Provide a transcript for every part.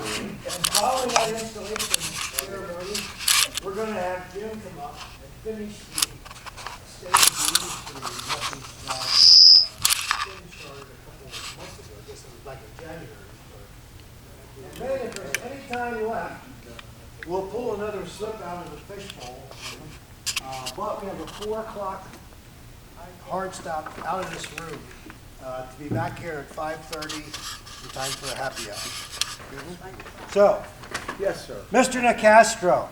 And following that installation ceremony, we're going to have Jim come up and finish the state of the industry message that Jim started a couple of months ago. I guess it was back in January. And then if there's any time left, we'll pull another slip out of the fishbowl. But we have a 4 o'clock hard stop out of this room to be back here at 5:30 in time for a happy hour. So, Yes, sir. Mr. Nicastro.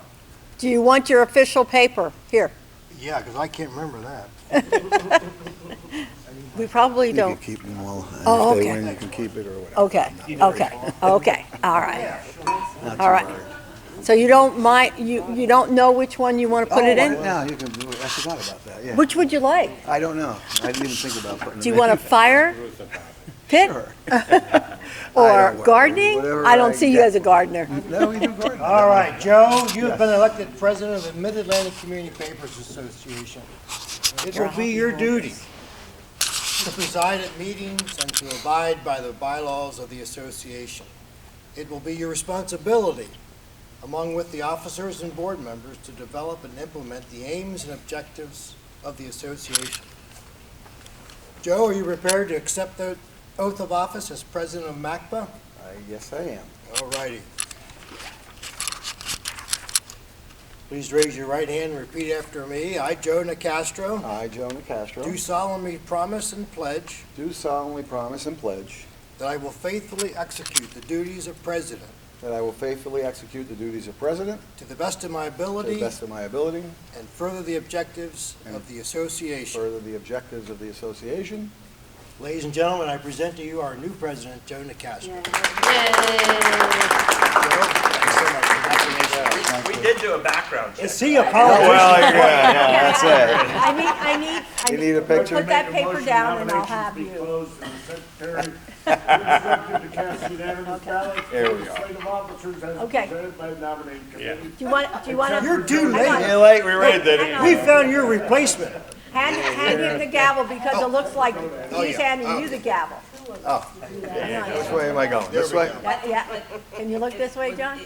Do you want your official paper? Here. Yeah, because I can't remember that. We probably You don't. can keep them all. And Oh, if they okay. win, you can keep it or whatever. Okay, okay, okay, all right, Not all too right. worried. So you don't mind, you don't know which one you want to put it in? No, you can do it. I forgot about that, yeah. Which would you like? I don't know. I didn't even think about putting it Do you in. want a fire pit Sure. or know, gardening? whatever I don't I see you get. as a gardener. No, we do gardening. All right, Joe, you've been elected president of the Mid-Atlantic Community Papers Association. It will be your duty to preside at meetings and to abide by the bylaws of the association. It will be your responsibility, among with the officers and board members, to develop and implement the aims and objectives of the association. Joe, are you prepared to accept the oath of office as president of MACPA? Yes, I am. All righty. Please raise your right hand and repeat after me. I, Joe Nicastro, I, Joe Nicastro, do solemnly promise and pledge do solemnly promise and pledge that I will faithfully execute the duties of president that I will faithfully execute the duties of president to the best of my to the ability best of my ability, and further the objectives of the association. further the objectives of the association. Ladies and gentlemen, I present to you our new president, Joe Nicastro. Joe, thank you so much. Congratulations. We did do a background check. Is he a politician? Yeah, that's it. I You need a picture? Put that paper down and I'll have you. There we go. Okay. Do you want to? You're too late. You're late, we already did it. We found your replacement. Hand him the gavel because it looks like he's handing you the gavel. Which way am I going? This way? Yeah, can you look this way, John?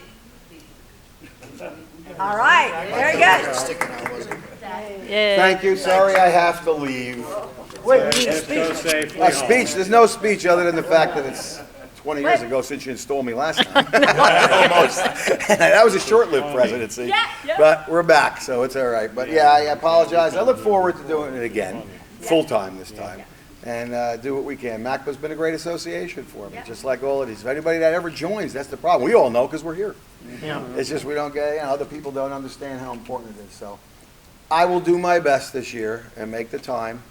All right, very good. Sticking out, wasn't it? Thank you. Sorry I have to leave. Wait, we need a speech. A speech, there's no speech other than the fact that it's 20 years ago since you installed me last time. Almost. That was a short-lived presidency. But we're back, so it's all right. But yeah, I apologize. I look forward to doing it again, full-time this time, and do what we can. MACPA's been a great association for me, just like all of these. If anybody that ever joins, that's the problem. We all know because we're here. It's just we don't get, other people don't understand how important it is. So I will do my best this year and make the time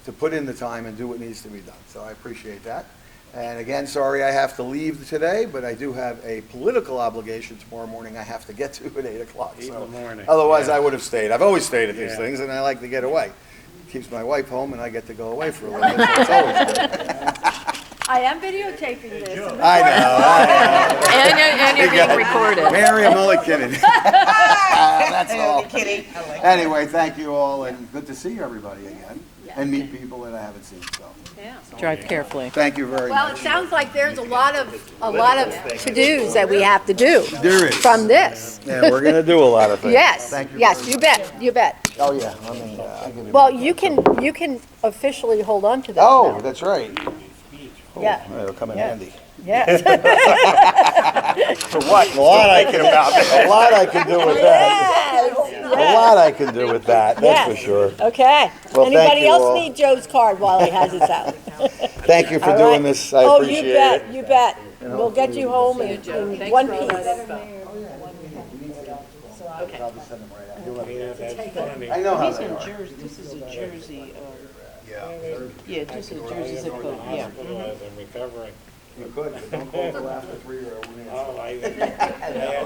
to put in the time and do what needs to be done. So I appreciate that. And again, sorry I have to leave today, but I do have a political obligation tomorrow morning I have to get to at 8 o'clock. So otherwise I would have stayed. I've always stayed at these things and I like to get away. Keeps my wife home and I get to go away for a little bit. So it's always good. I am videotaping this. I know. And you're being recorded. Mary, I'm only kidding. That's all. Anyway, thank you all and good to see everybody again and meet people that I haven't seen. So Drive carefully. thank you very Well, it much. sounds like there's a lot of to-dos that we have to do There is. from this. Yeah, we're going to do a lot of things. Yes, Thank you yes, very you bet, you bet. Oh, yeah. I mean, I'll give you Well, you can officially hold on to that Oh, now. that's right. Yeah, It'll come in Yeah. handy. yes. For what? A lot I can a lot I can do with that. A lot I can do with that. That's for sure. Okay. Well, thank Anybody you else all. need Joe's card while he has his out? Thank you for All doing right. this. I Oh, appreciate you bet, it. you bet. We'll get you home in one piece. I know how they are. Jersey, this is a Jersey, yeah, this is a Jersey zip code, yeah. I'm recovering. You could, but don't call till after 3 or Oh,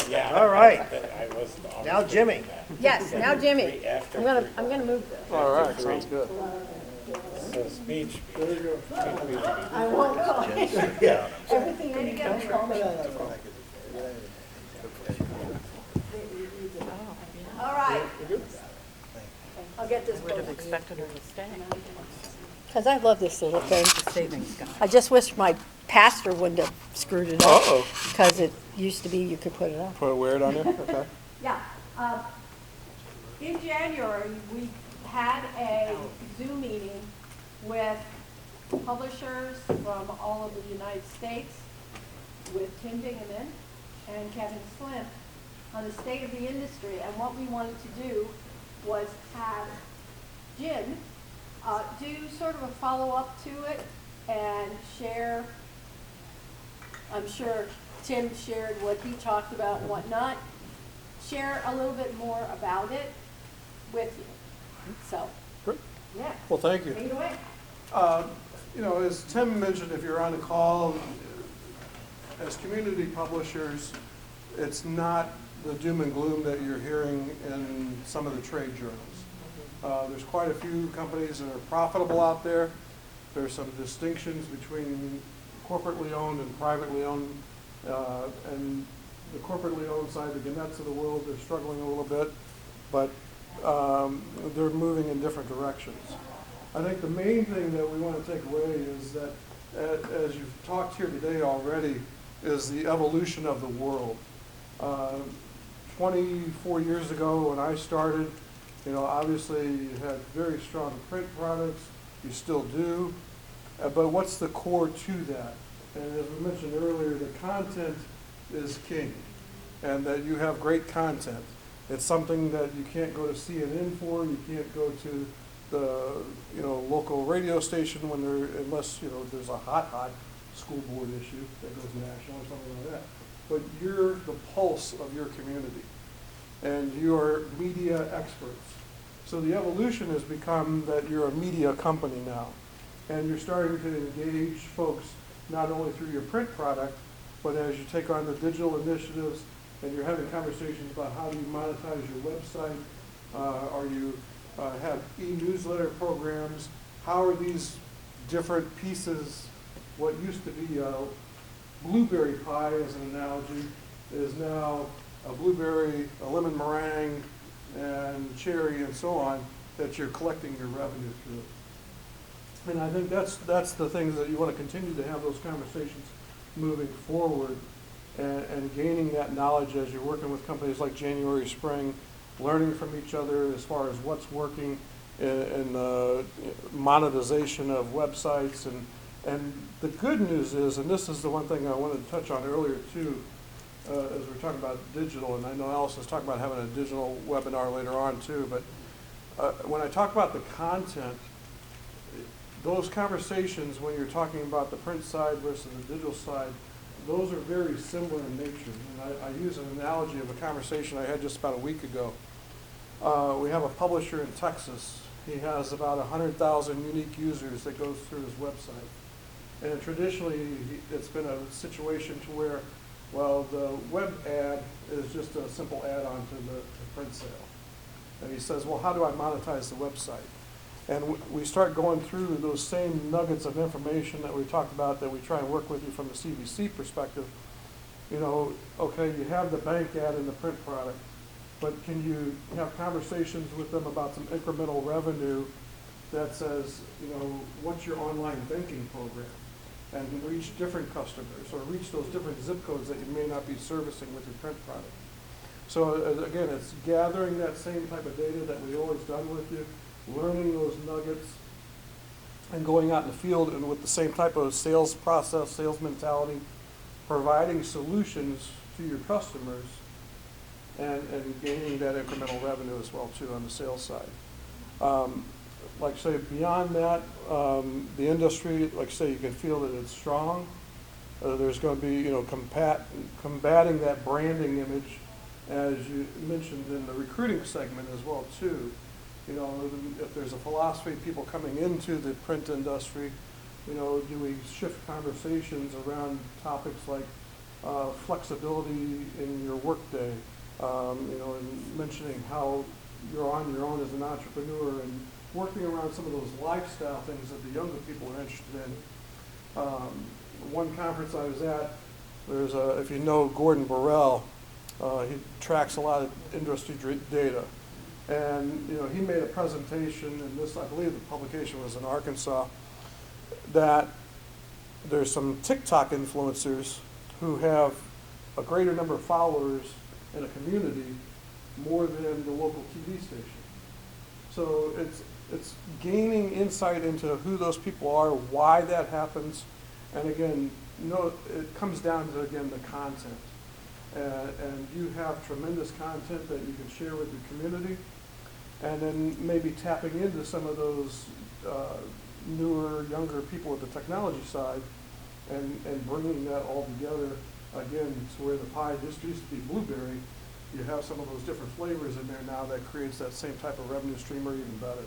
yeah. All right. I was. Now Jimmy. Yes, now Jimmy. I'm gonna move this. All right, sounds good. So speech. I won't call it. Everything in the don't call me. All right. I'll get this. Would have expected her to stay. Because I love this little thing. Savings guy. I just wish my pastor wouldn't have screwed it up. Uh-oh. Because it used to be you could put it up. Put a weird on there, okay. Yeah. In January, we had a Zoom meeting with publishers from all over the United States, with Tim Bingaman and Kevin Slim, on the state of the industry. And what we wanted to do was have Jim do sort of a follow-up to it and share. I'm sure Tim shared what he talked about and whatnot. Share a little bit more about it with you. So, Great. yeah. Well, thank you. Take it away. You know, as Tim mentioned, if you're on the call, as community publishers, it's not the doom and gloom that you're hearing in some of the trade journals. There's quite a few companies that are profitable out there. There's some distinctions between corporately owned and privately owned, and the corporately owned side, the Gannett's of the world, they're struggling a little bit, but they're moving in different directions. I think the main thing that we want to take away is that, as you've talked here today already, is the evolution of the world. 24 years ago when I started, you know, obviously you had very strong print products, you still do, but what's the core to that? And as we mentioned earlier, the content is king, and that you have great content. It's something that you can't go to CNN for, you can't go to the, you know, local radio station when unless, you know, there's a hot school board issue that goes national or something like that. But you're the pulse of your community, and you're media experts. So the evolution has become that you're a media company now, and you're starting to engage folks not only through your print product, but as you take on the digital initiatives and you're having conversations about how do you monetize your website, or you have e-newsletter programs, how are these different pieces, what used to be a blueberry pie as an analogy, is now a blueberry, a lemon meringue, and cherry and so on, that you're collecting your revenue through. And I think that's the things that you want to continue to have those conversations moving forward, and gaining that knowledge as you're working with companies like January Spring, learning from each other as far as what's working in monetization of websites. And the good news is, and this is the one thing I wanted to touch on earlier too, as we're talking about digital, and I know Allison's talking about having a digital webinar later on too, but when I talk about the content, those conversations when you're talking about the print side versus the digital side, those are very similar in nature. And I use an analogy of a conversation I had just about a week ago. We have a publisher in Texas. He has about 100,000 unique users that goes through his website. And traditionally, it's been a situation to where, well, the web ad is just a simple add-on to the print sale. And he says, well, how do I monetize the website? And we start going through those same nuggets of information that we talked about, that we try and work with you from the CBC perspective. You know, okay, you have the bank ad in the print product, but can you have conversations with them about some incremental revenue that says, you know, what's your online banking program? And reach different customers, or reach those different zip codes that you may not be servicing with your print product. So again, it's gathering that same type of data that we've always done with you, learning those nuggets, and going out in the field and with the same type of sales process, sales mentality, providing solutions to your customers, and gaining that incremental revenue as well too on the sales side. Like I say, beyond that, the industry, like I say, you can feel that it's strong. There's going to be, you know, combating that branding image, as you mentioned in the recruiting segment as well too. You know, if there's a philosophy of people coming into the print industry, you know, do we shift conversations around topics like flexibility in your workday, you know, and mentioning how you're on your own as an entrepreneur, and working around some of those lifestyle things that the younger people are interested in. One conference I was at, there's if you know Gordon Burrell, he tracks a lot of industry data. And, you know, he made a presentation, and this, I believe the publication was in Arkansas, that there's some TikTok influencers who have a greater number of followers in a community more than the local TV station. So it's gaining insight into who those people are, why that happens, and again, it comes down to, again, the content. And you have tremendous content that you can share with your community, and then maybe tapping into some of those newer, younger people with the technology side and bringing that all together, again, to where the pie just used to be blueberry. You have some of those different flavors in there now that creates that same type of revenue stream or even better.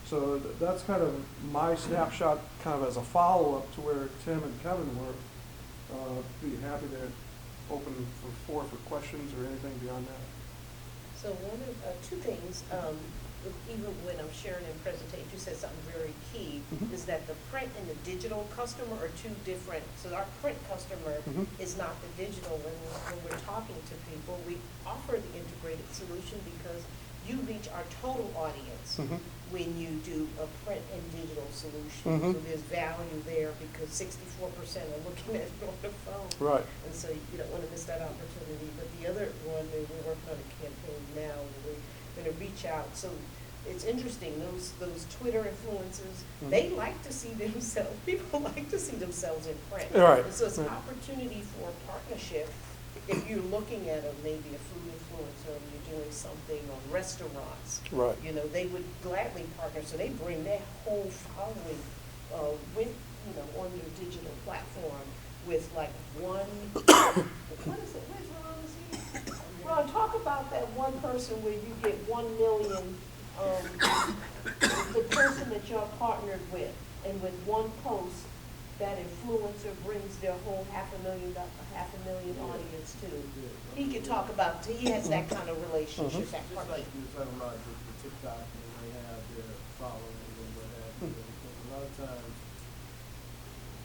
So that's kind of my snapshot, kind of as a follow-up to where Tim and Kevin were. Be happy to open for questions or anything beyond that. So two things, even when I'm sharing in presentation, you said something very key, is that the print and the digital customer are two different. So our print customer is not the digital. When we're talking to people, we offer the integrated solution because you reach our total audience when you do a print and digital solution. So there's value there because 64% are looking at it on the phone. Right. And so you don't want to miss that opportunity. But the other one, we're working on a campaign now, and we're going to reach out. So it's interesting, those Twitter influencers, they like to see themselves, people like to see themselves in print. Right. And so it's an opportunity for a partnership. If you're looking at maybe a food influencer and you're doing something on restaurants, Right. you know, they would gladly partner. So they bring their whole following with, you know, on your digital platform with like one, what is it, where's Ron, is he? Ron, talk about that one person where you get 1 million, the person that you're partnered with, and with one post, that influencer brings their whole half a million audience too. He can talk about, he has that kind of relationship, that Just like you're talking about the TikTok, and they have their following and what have you. And a lot of times,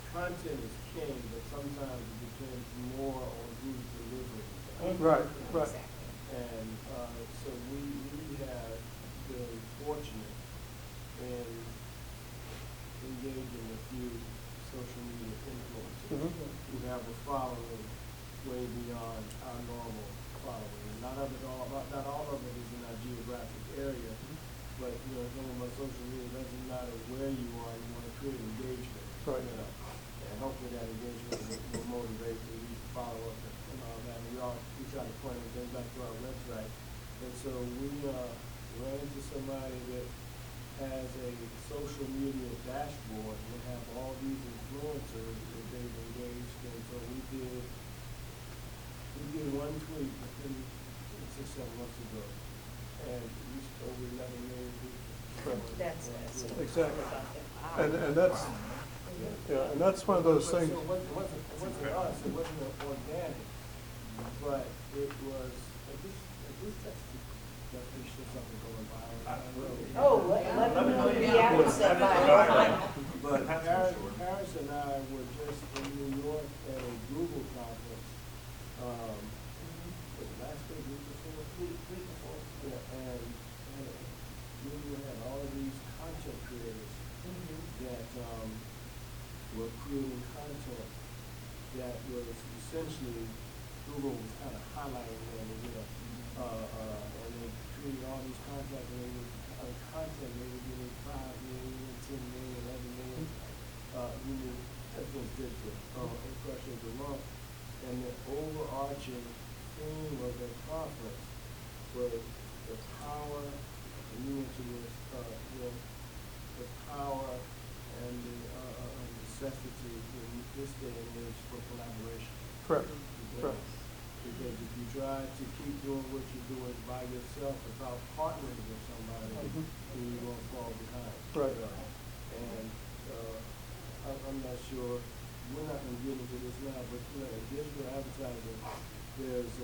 content is king, but sometimes it depends more on who's delivering. Right, right. And so we have been fortunate in engaging a few social media influencers who have a following way beyond our normal following. And not all of it is in our geographic area, but you know, some of our social media doesn't matter where you are, you want to create engagement. Right. You know, and hopefully that engagement will motivate you to follow up and all that. And we try to point things back to our website. And so we ran into somebody that has a social media dashboard and have all these influencers that they've engaged in. So we did one tweet within 6-7 months ago, and we reached over 11 million people. That's Exactly. And that's, yeah, and that's one of those things. So it wasn't us, it wasn't organic, but it was, at least that's definitely something going viral. Oh, 11 million hours set by. But Paris and I were just in New York at a Google conference, last week before? Yeah, and Google had all of these content creators that were creating content that was essentially, Google was kind of highlighting them, you know, and they created all these content, and they would content, they were giving 5 million, 10 million, 11 million, everything's digital, impressions a month. And the overarching theme of the conference was the power, and you mentioned this, the power and the necessity in this day and age for collaboration. Correct. Correct. Because if you try to keep doing what you're doing by yourself without partnering with somebody, then you're going to fall behind. Right. And I'm not sure, we're not going to get into this now, but you know, in digital advertising, there's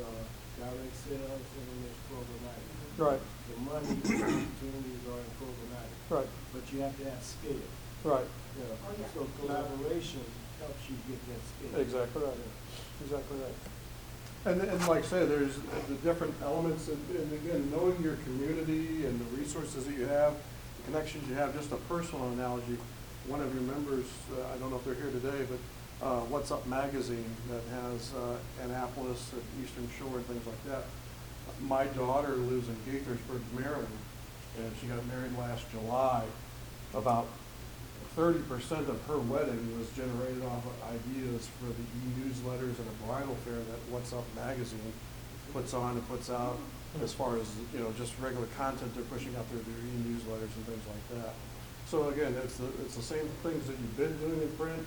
direct sales and then there's programmatic. Right. The money opportunities are in programmatic. Right. But you have to have scale. Right. You know, so collaboration helps you get that scale. Exactly right. Exactly right. And like I say, there's the different elements, and again, knowing your community and the resources that you have, the connections you have, just a personal analogy, one of your members, I don't know if they're here today, but What's Up magazine that has Annapolis, Eastern Shore, and things like that. My daughter lives in Gaithersburg, Maryland, and she got married last July. About 30% of her wedding was generated off of ideas for the e-newsletters and a bridal fair that What's Up magazine puts on and puts out, as far as, you know, just regular content they're pushing out there, their e-newsletters and things like that. So again, it's the same things that you've been doing in print.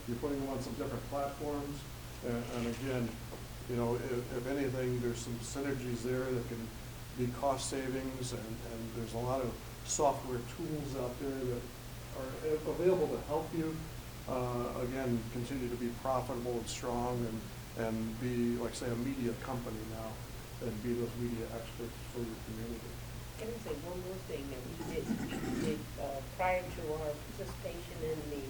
You're putting them on some different platforms, and again, you know, if anything, there's some synergies there that can be cost savings, and there's a lot of software tools out there that are available to help you, again, continue to be profitable and strong, and be, like say, a media company now, and be those media experts for your community. Can I say one more thing that we did prior to our participation in the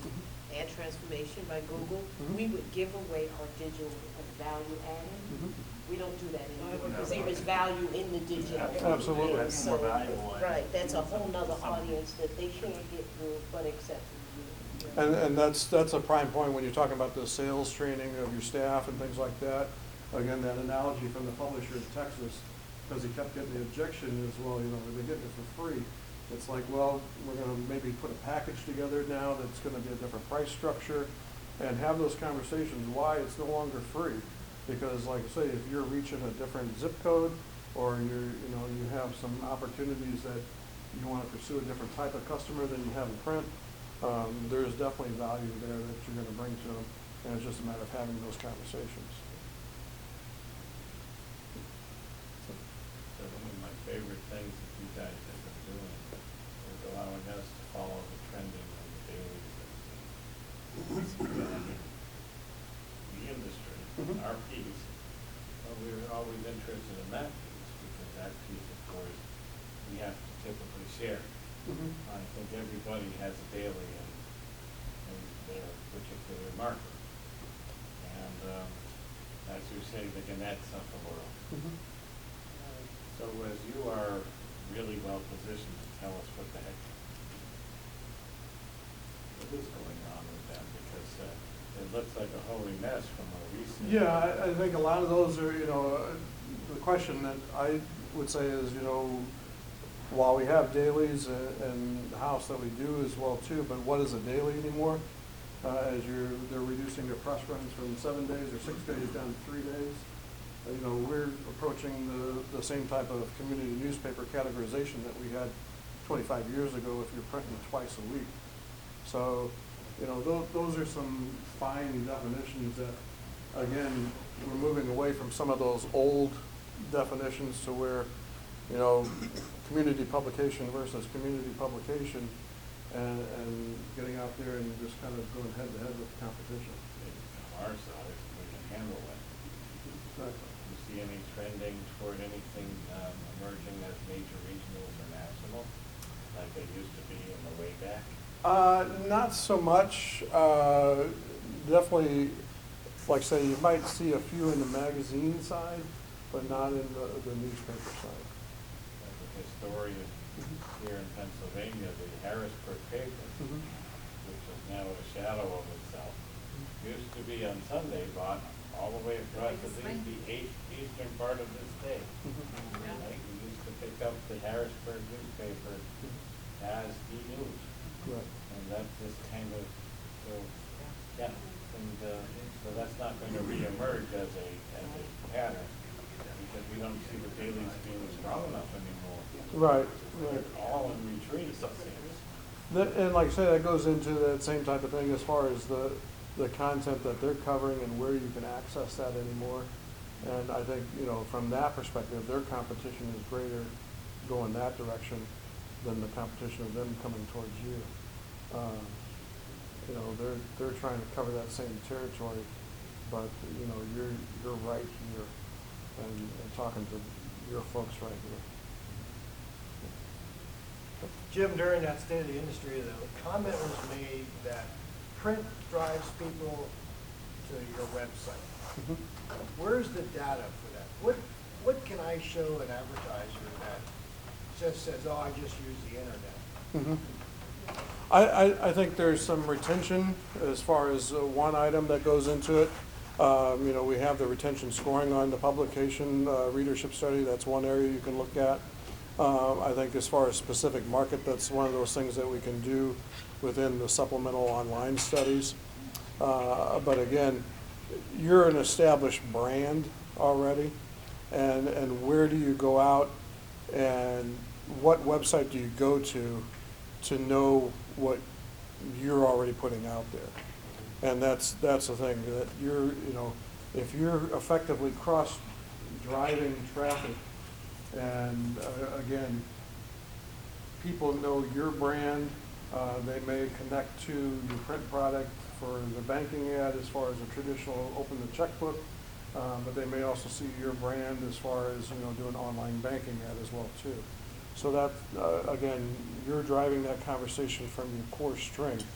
ad transformation by Google? We would give away our digital value added. We don't do that anymore because there is value in the digital. Absolutely. That's more valuable. Right, that's a whole nother audience that they can't get through, but except for you. And that's a prime point when you're talking about the sales training of your staff and things like that. Again, that analogy from the publisher in Texas, because he kept getting the objection is, well, you know, they're getting it for free. It's like, well, we're going to maybe put a package together now that's going to be a different price structure, and have those conversations why it's no longer free. Because, like I say, if you're reaching a different zip code, or you have some opportunities that you want to pursue a different type of customer than you have in print, there's definitely value there that you're going to bring to them, and it's just a matter of having those conversations. So one of my favorite things that you guys have been doing is allowing us to follow the trending of the dailies and the industry, our piece. But we were always interested in that piece, because that piece, of course, we have to typically share. I think everybody has a daily in their particular market. And as you say, the Gannett's of the world. So as you are really well positioned to tell us what the heck is going on with them, because it looks like a holy mess from a recent. Yeah, I think a lot of those are, the question that I would say is, while we have dailies and the house that we do as well too, but what is a daily anymore? They're reducing their press runs from 7 days or 6 days down to 3 days. We're approaching the same type of community newspaper categorization that we had 25 years ago if you're printing twice a week. So, those are some fine definitions that, again, we're moving away from some of those old definitions to where, community publication versus community publication, and getting out there and just kind of going head to head with the competition. Our side, we can handle it. Exactly. Do you see any trending toward anything emerging as major regionals or national, like they used to be in the way back? Not so much. Definitely, like say, you might see a few in the magazine side, but not in the newspaper side. As a historian here in Pennsylvania, the Harrisburg paper, which is now a shadow of itself, used to be on Sunday bought all the way across at least the eastern part of the state. Like we used to pick up the Harrisburg newspaper as the news. Right. And that just kind of, so that's not going to reemerge as a pattern, because we don't see the dailies being strong enough anymore. Right. They're all in retreat, it seems. And like I say, that goes into that same type of thing as far as the content that they're covering and where you can access that anymore. And I think, from that perspective, their competition is greater going that direction than the competition of them coming towards you. They're trying to cover that same territory, but you're right here and talking to your folks right here. Jim, during that State of the Industry, the comment was made that print drives people to your website. Where's the data for that? What can I show an advertiser that just says, oh, I just use the internet? I think there's some retention as far as one item that goes into it. You know, we have the retention scoring on the publication readership study. That's one area you can look at. I think as far as specific market, that's one of those things that we can do within the supplemental online studies. But again, you're an established brand already, and where do you go out and what website do you go to know what you're already putting out there? And that's the thing, that you know, if you're effectively cross-driving traffic, and again, people know your brand, they may connect to your print product for the banking ad as far as a traditional open the checkbook, but they may also see your brand as far as, you know, doing online banking ad as well too. So that, again, you're driving that conversation from your core strength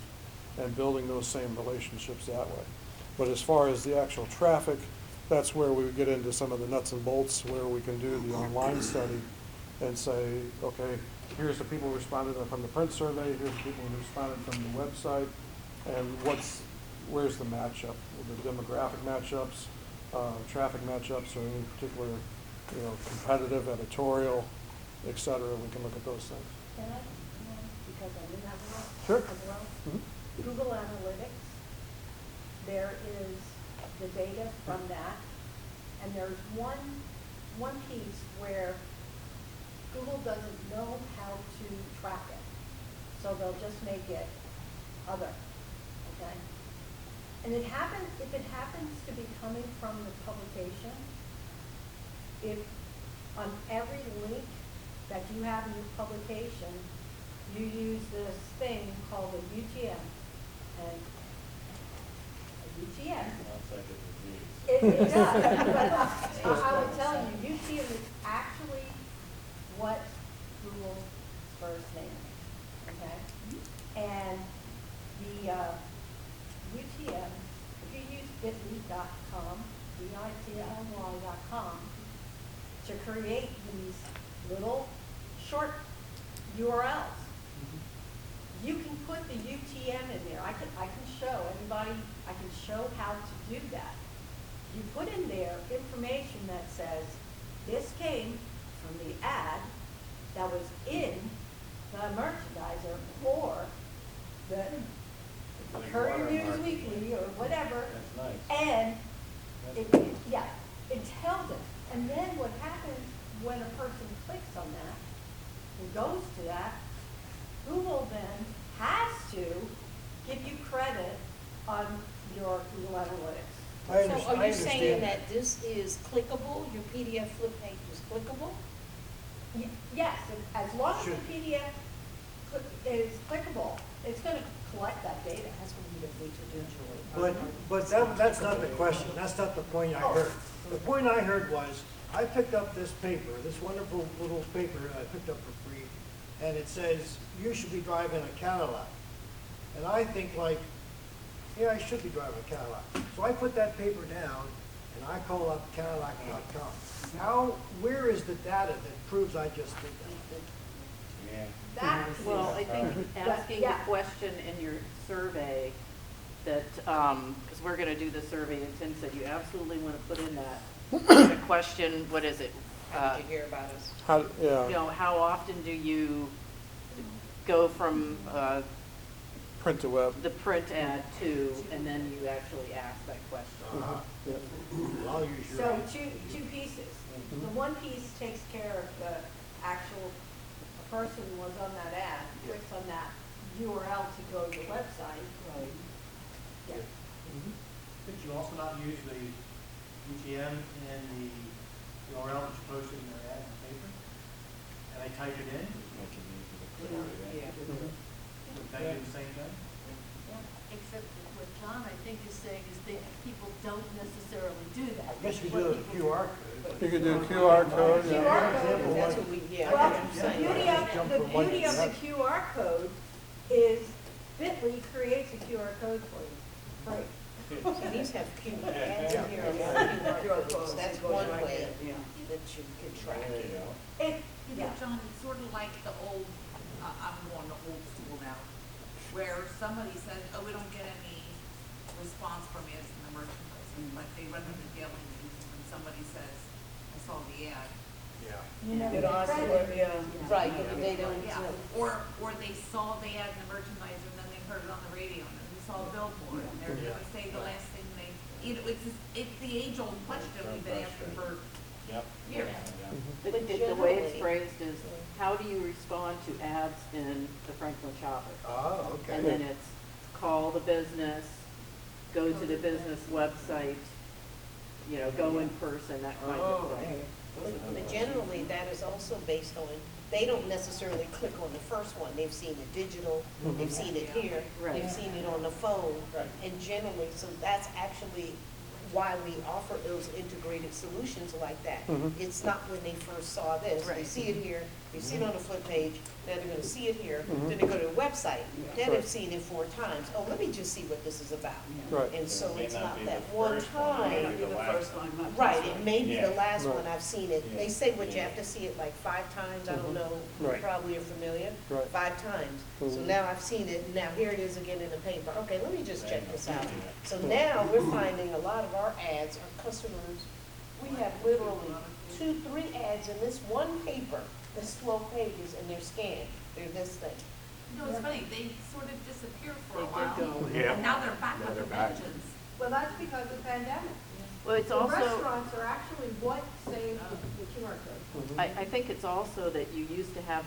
and building those same relationships that way. But as far as the actual traffic, that's where we get into some of the nuts and bolts, where we can do the online study and say, okay, here's the people who responded from the print survey, here's the people who responded from the website, and where's the matchup, the demographic matchups, traffic matchups, or any particular, you know, competitive, editorial, et cetera. We can look at those things. Can I, because I'm in that world Sure. as well? Google Analytics, there is the data from that, and there's one piece where Google doesn't know how to track it, so they'll just make it other, okay? And if it happens to be coming from the publication, if on every link that you have in your publication, you use this thing called a UTM. And a UTM, it does, but I would tell you, UTM is actually what Google's first name is, okay? And the UTM, if you use bit.ly.com, bit.ly.com, to create these little short URLs. You can put the UTM in there. I can show anybody, I can show how to do that. You put in there information that says, this came from the ad that was in the merchandiser or the Courier News Weekly or whatever. That's nice. And That's it, nice. yeah, it tells it. And then what happens when a person clicks on that and goes to that, Google then has to give you credit on your Google Analytics. So are you saying that this is clickable, your PDF flip page is clickable? Yes, as long as the PDF is clickable, it's going to collect that data. That's what we need to do. But that's not the question, that's not the point I heard. The point I heard was, I picked up this paper, this wonderful little paper that I picked up for free, and it says, you should be driving a Cadillac. And I think like, yeah, I should be driving a Cadillac. So I put that paper down, and I call up Cadillac.com. Where is the data that proves I just did that? Yeah. That's, Well, I think asking the yeah. question in your survey that, because we're going to do the survey, and Tim said you absolutely want to put in that the question, what is it? How did you hear about us? You know, how often do you go from Print to web. the print ad to, and then you actually ask that question? I'll use your. so two pieces. The one piece takes care of the actual, a person was on that ad, clicks on that URL to go to the website. Right. Yeah. Could you also not use the UTM in the URL that you posted in your ad in the paper? And I type it in? Yeah. Would that do the same thing? Except that what John, I think, is saying is that people don't necessarily do that. I guess you do a QR code. You could do a QR code, yeah. QR code. That's what we, yeah. Well, that's what I'm the saying. beauty of the QR code is Bitly creates a QR code for you, free. So these have ads in here about QR codes. That's one way that you can track it. It, You know, John, it's sort of like the old, I'm going to old school now. where somebody says, oh, we don't get any response from you as the merchandising, but they run in the daily news, and somebody says, I saw the ad. Yeah. You know, It also, credit. yeah, right, they don't, Yeah, or they saw the ad in the merchandiser, and then they heard it on the radio, and then they saw a billboard, and they're gonna say the last thing they, you know, it's the age-old question we've been asking for Yep. years. The way it's phrased is, how do you respond to ads in the Franklin Shopper? Oh, okay. And then it's call the business, go to the business website, you know, go in person, that kind of thing. but generally, that is also based on, they don't necessarily click on the first one. They've seen it digital, they've seen it here, Right. they've seen it on the phone. Right. And generally, so that's actually why we offer those integrated solutions like that. It's not when they first saw this, they Right. see it here, they see it on the flip page, now they're gonna see it here, then they go to the website, then they've seen it 4 times, oh, let me just see what this is about. Right. And so It may it's not not be that the one first one, it may time. be the last one. Right, it may be the Yeah. last Right. one I've seen it. They Yeah. say what you have to see it like 5 times, I don't know, you Right. probably are familiar. Right. 5 times. So now I've seen it, now here it is again in the paper. Okay, let me just check this out. So now we're finding a lot of our ads, our customers, we have literally 2, 3 ads in this one paper, this 12 pages, and they're scanned. They're this thing. You know, it's funny, they sort of disappeared for a They did while. go. Yeah. And now they're back Now with they're the back. vengeance. Well, that's because of pandemic. Well, it's The also, restaurants are actually what saved the QR code. I think it's also that you used to have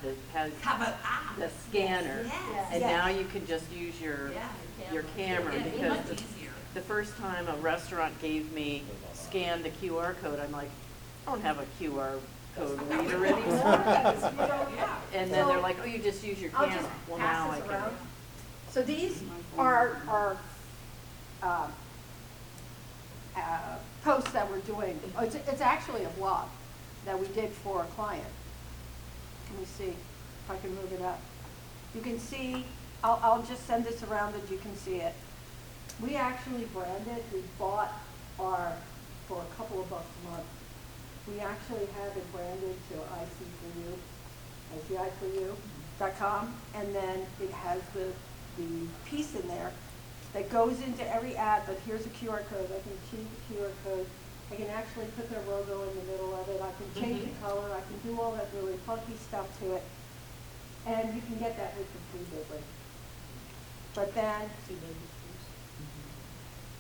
How about app? the scanner, Yes. and Yes. now you can just use your Yeah. camera, Yeah, it'd be because much the easier. the first time a restaurant gave me, scan the QR code, I'm like, I don't have a QR code reader anymore. Yeah. And then they're like, oh, you just use your I'll camera. just Well, now I pass this can. around. So these are posts that we're doing. Oh, it's actually a blog that we did for a client. Let me see if I can move it up. You can see, I'll just send this around and you can see it. We actually branded, we bought our, for a couple of bucks a month, we actually have it branded to ICForYou.com, and then it has the piece in there that goes into every ad, but here's a QR code. I can change the QR code. I can actually put their logo in the middle of it. I can change the color. I can do all that really funky stuff to it. And you can get that with the free delivery. But then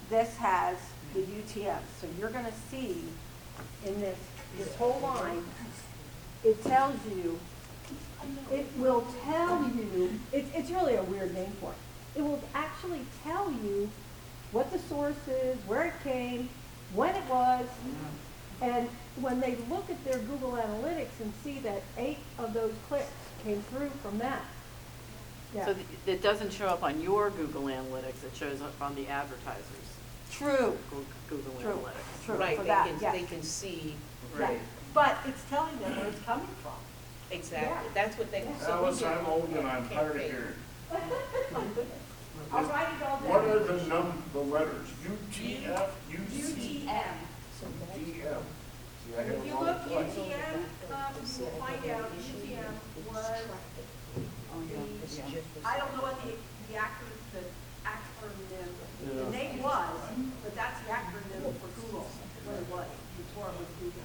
this has the UTM. So you're going to see in this whole line, it tells you, it will tell you, it's really a weird name for it. It will actually tell you what the source is, where it came, when it was, and when they look at their Google Analytics and see that 8 of those clicks came through from that. Yeah. So it doesn't show up on your Google Analytics, it shows up on the advertisers' True. Google True. Analytics. True. Right, For they that, can, yes. they can see, Yeah. But it's telling them where it's coming from. exactly, Yeah. that's what they. so we Alice, do I'm old and I'm hard of campaign. hearing. I'll write it all down. What are the letters? UTF, UTM. UTM. See, I have If you them all look, twice. UTM, you will find out UTM was I don't know what the acronym, the name was, but that's the acronym for Google, what it was, before it was Google.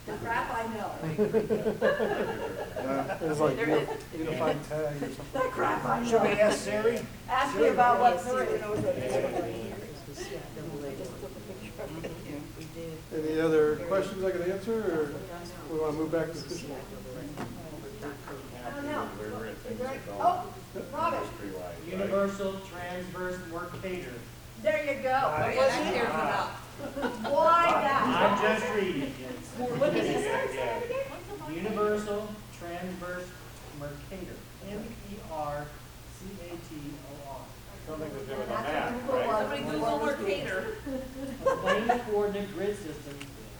The crap I know. It's like There is- unified tag or something. The crap I Should we know. ask Siri? Ask me about what Siri knows. Any other questions I can answer, or we want to move back to fishbowl? I don't know. Where Is things there- are going. Oh, Robin, Industry-wide, right? Universal Transverse Mercator. there you go. Yeah, that clears it up. Why that? I'm just reading it. What did he say? Yeah. Universal Transverse Mercator. MERCATOR. Something to do with a That's map, what Google right? was. Somebody Google Mercator. Plane coordinate grid system.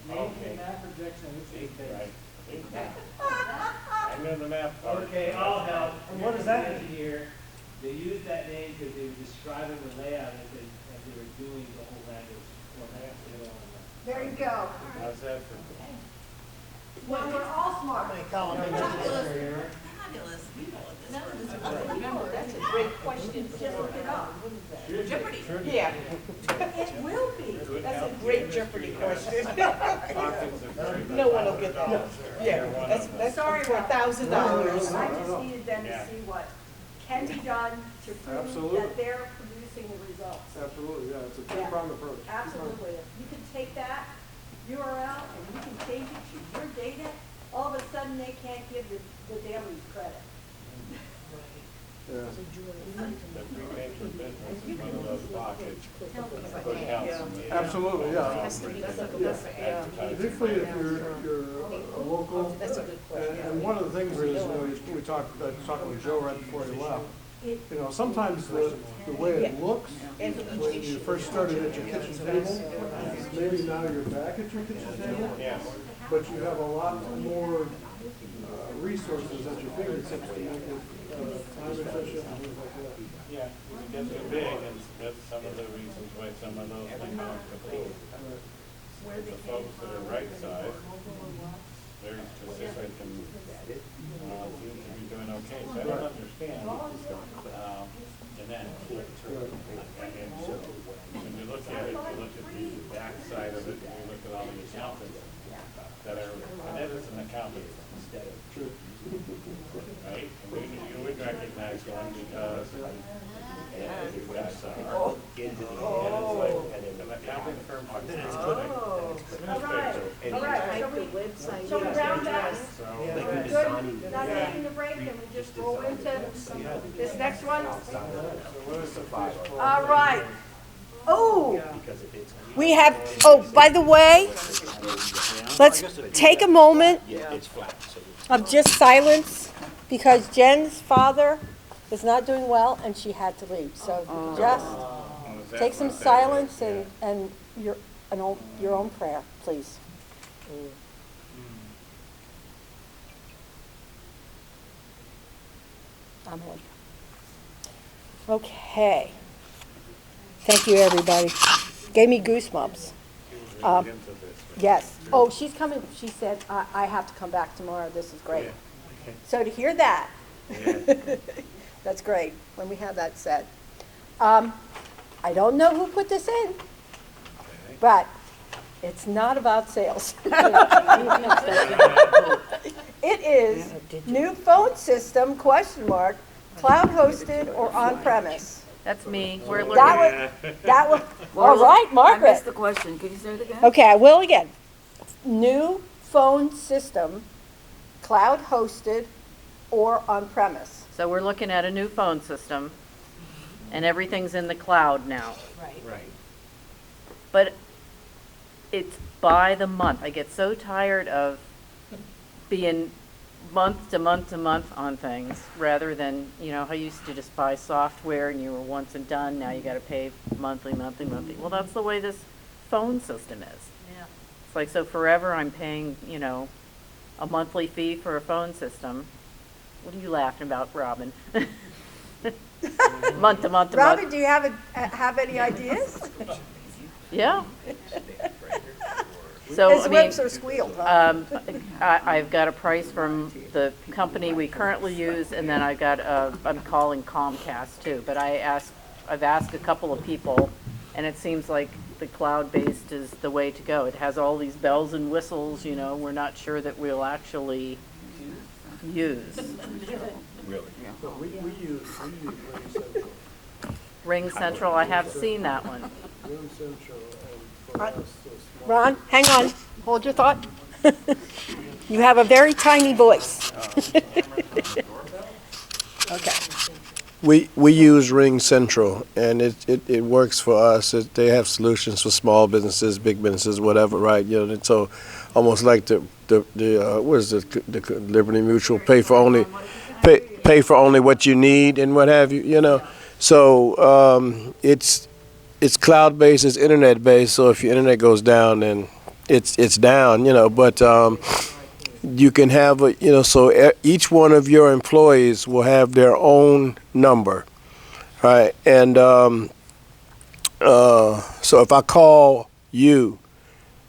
Making Okay. a map projection of which Big, they right, big map. I know the map part. Okay, I'll help. And what does that mean here? They used that name because they were describing the layout as they were doing the whole language format. There you go. How's that for? Well, we're all smart. How many columns? Fabulous. none of us really remember. That's a great question. Just look it up. Jeopardy. Yeah, It will be. that's a great Jeopardy question. Conflicts of interest. No one will get that. Yeah, that's Sorry for about $1,000. I just needed them to Yeah. see what can be done to prove Absolutely. that they're producing the results. Absolutely, yeah, it's a two-pronged approach. Absolutely. If you can take that URL and you can change it to your data, all of a sudden they can't give the dailies credit. Yeah. The pre-payment business is one of those pockets. Good counsel. Absolutely, yeah. Has to be Advertising. Particularly if you're a local. That's a good question. And one of the things is, we talked, talking with Joe right before he left, you know, sometimes the way it looks, when you first started at your kitchen table, maybe now you're back at your kitchen table, Yes. but you have a lot more resources at your fingertips to make it time efficient and things like that. Yeah, when it gets too big, and that's some of the reasons why some of those things aren't complete. The folks that are right side, very specific and seem to be doing okay. So I don't understand. And then, and so when you look at it, you look at the back side of it, and you look at all the accountants that are, and that is an accountant instead of. Right? And you would recognize one because you guys are into the an accounting firm. All right, shall we round up? Good, not taking a break, and we just roll into this next one? All right. Oh, we have, oh, by the way, let's take a moment of just silence because Jen's father is not doing well and she had to leave. So just take some silence and your own prayer, please. Amen. Okay. Thank you, everybody. Gave me goosebumps. Yes. Oh, she's coming. She said, I have to come back tomorrow. This is great. So to hear that, that's great when we have that said. I don't know who put this in, but it's not about sales. It is new phone system, question mark, cloud hosted or on-premise. That's me. We're That was, all right, I Margaret. missed the question. Could you say it again? Okay, I will again. New phone system, cloud hosted or on-premise. So we're looking at a new phone system, and everything's in the cloud now. Right. But it's by the month. I get so tired of being month to month to month on things, rather than, you know, how you used to just buy software and you were once and done, now you gotta pay monthly. Well, that's the way this phone system is. Yeah. It's like, so forever I'm paying, you know, a monthly fee for a phone system. What are you laughing about, Robin? Month to month to Robin, month. do you have any ideas? Yeah. So, His I mean, lips are squealed, huh? I've got a price from the company we currently use, and then I've got, I'm calling Comcast too, but I've asked a couple of people, and it seems like the cloud-based is the way to go. It has all these bells and whistles, you know, we're not sure that we'll actually use. Really? But we use Ring Central. Ring Central, I have seen that one. Ring Central, and for us, the small. Ron, hang on, hold your thought. You have a very tiny voice. Okay. We use Ring Central, and it works for us. They have solutions for small businesses, big businesses, whatever, right? You know, and so almost like the what is it? The Liberty Mutual pay for only what you need and what have you. You know, so it's cloud based, it's internet based. So if your internet goes down, then it's down. You know, but you can have so each one of your employees will have their own number, right? And so if I call you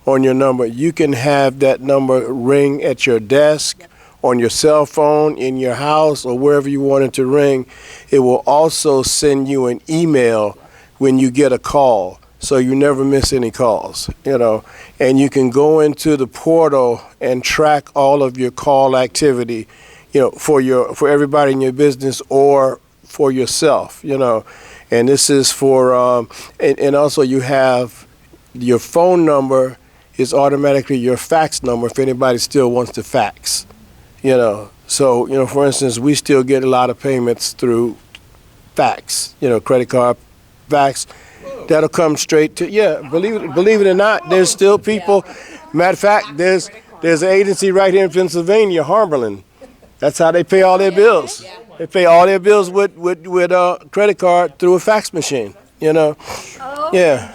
on your number, you can have that number ring at your desk, on your cell phone, in your house, or wherever you want it to ring. It will also send you an email when you get a call, so you never miss any calls, you know. And you can go into the portal and track all of your call activity, you know, for everybody in your business or for yourself, you know. And this is for, and also you have your phone number is automatically your fax number if anybody still wants to fax, you know. So, you know, for instance, we still get a lot of payments through fax, you know, credit card fax. That'll come straight to, yeah, believe it or not, there's still people, matter of fact, there's an agency right here in Pennsylvania, Harberlin. That's how they pay all their bills. They pay all their bills with credit card through a fax machine, you know. Yeah,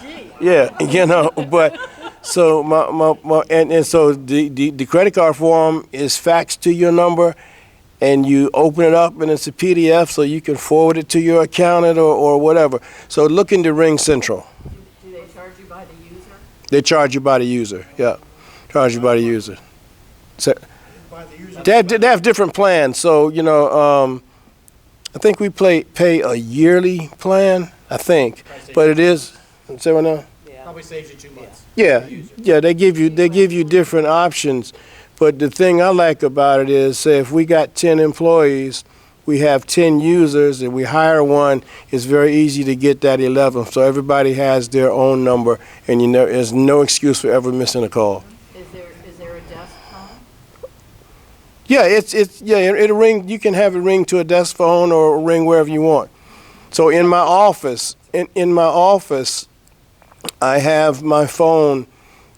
you know, but so and so the credit card form is faxed to your number, and you open it up and it's a PDF, so you can forward it to your accountant or whatever. So look into Ring Central. Do they charge you by the user? They charge you by the user, yeah. Charge you by the user. So, they have different plans, so, you know, I think we pay a yearly plan, I think, but it is, say what now? Probably saves you 2 months. Yeah, they give you different options, but the thing I like about it is, say if we got 10 employees, we have 10 users, and we hire one, it's very easy to get that 11th. So everybody has their own number, and you know, there's no excuse for ever missing a call. Is there a desk phone? Yeah, it'll ring. You can have it ring to a desk phone or ring wherever you want. So in my office, I have my phone,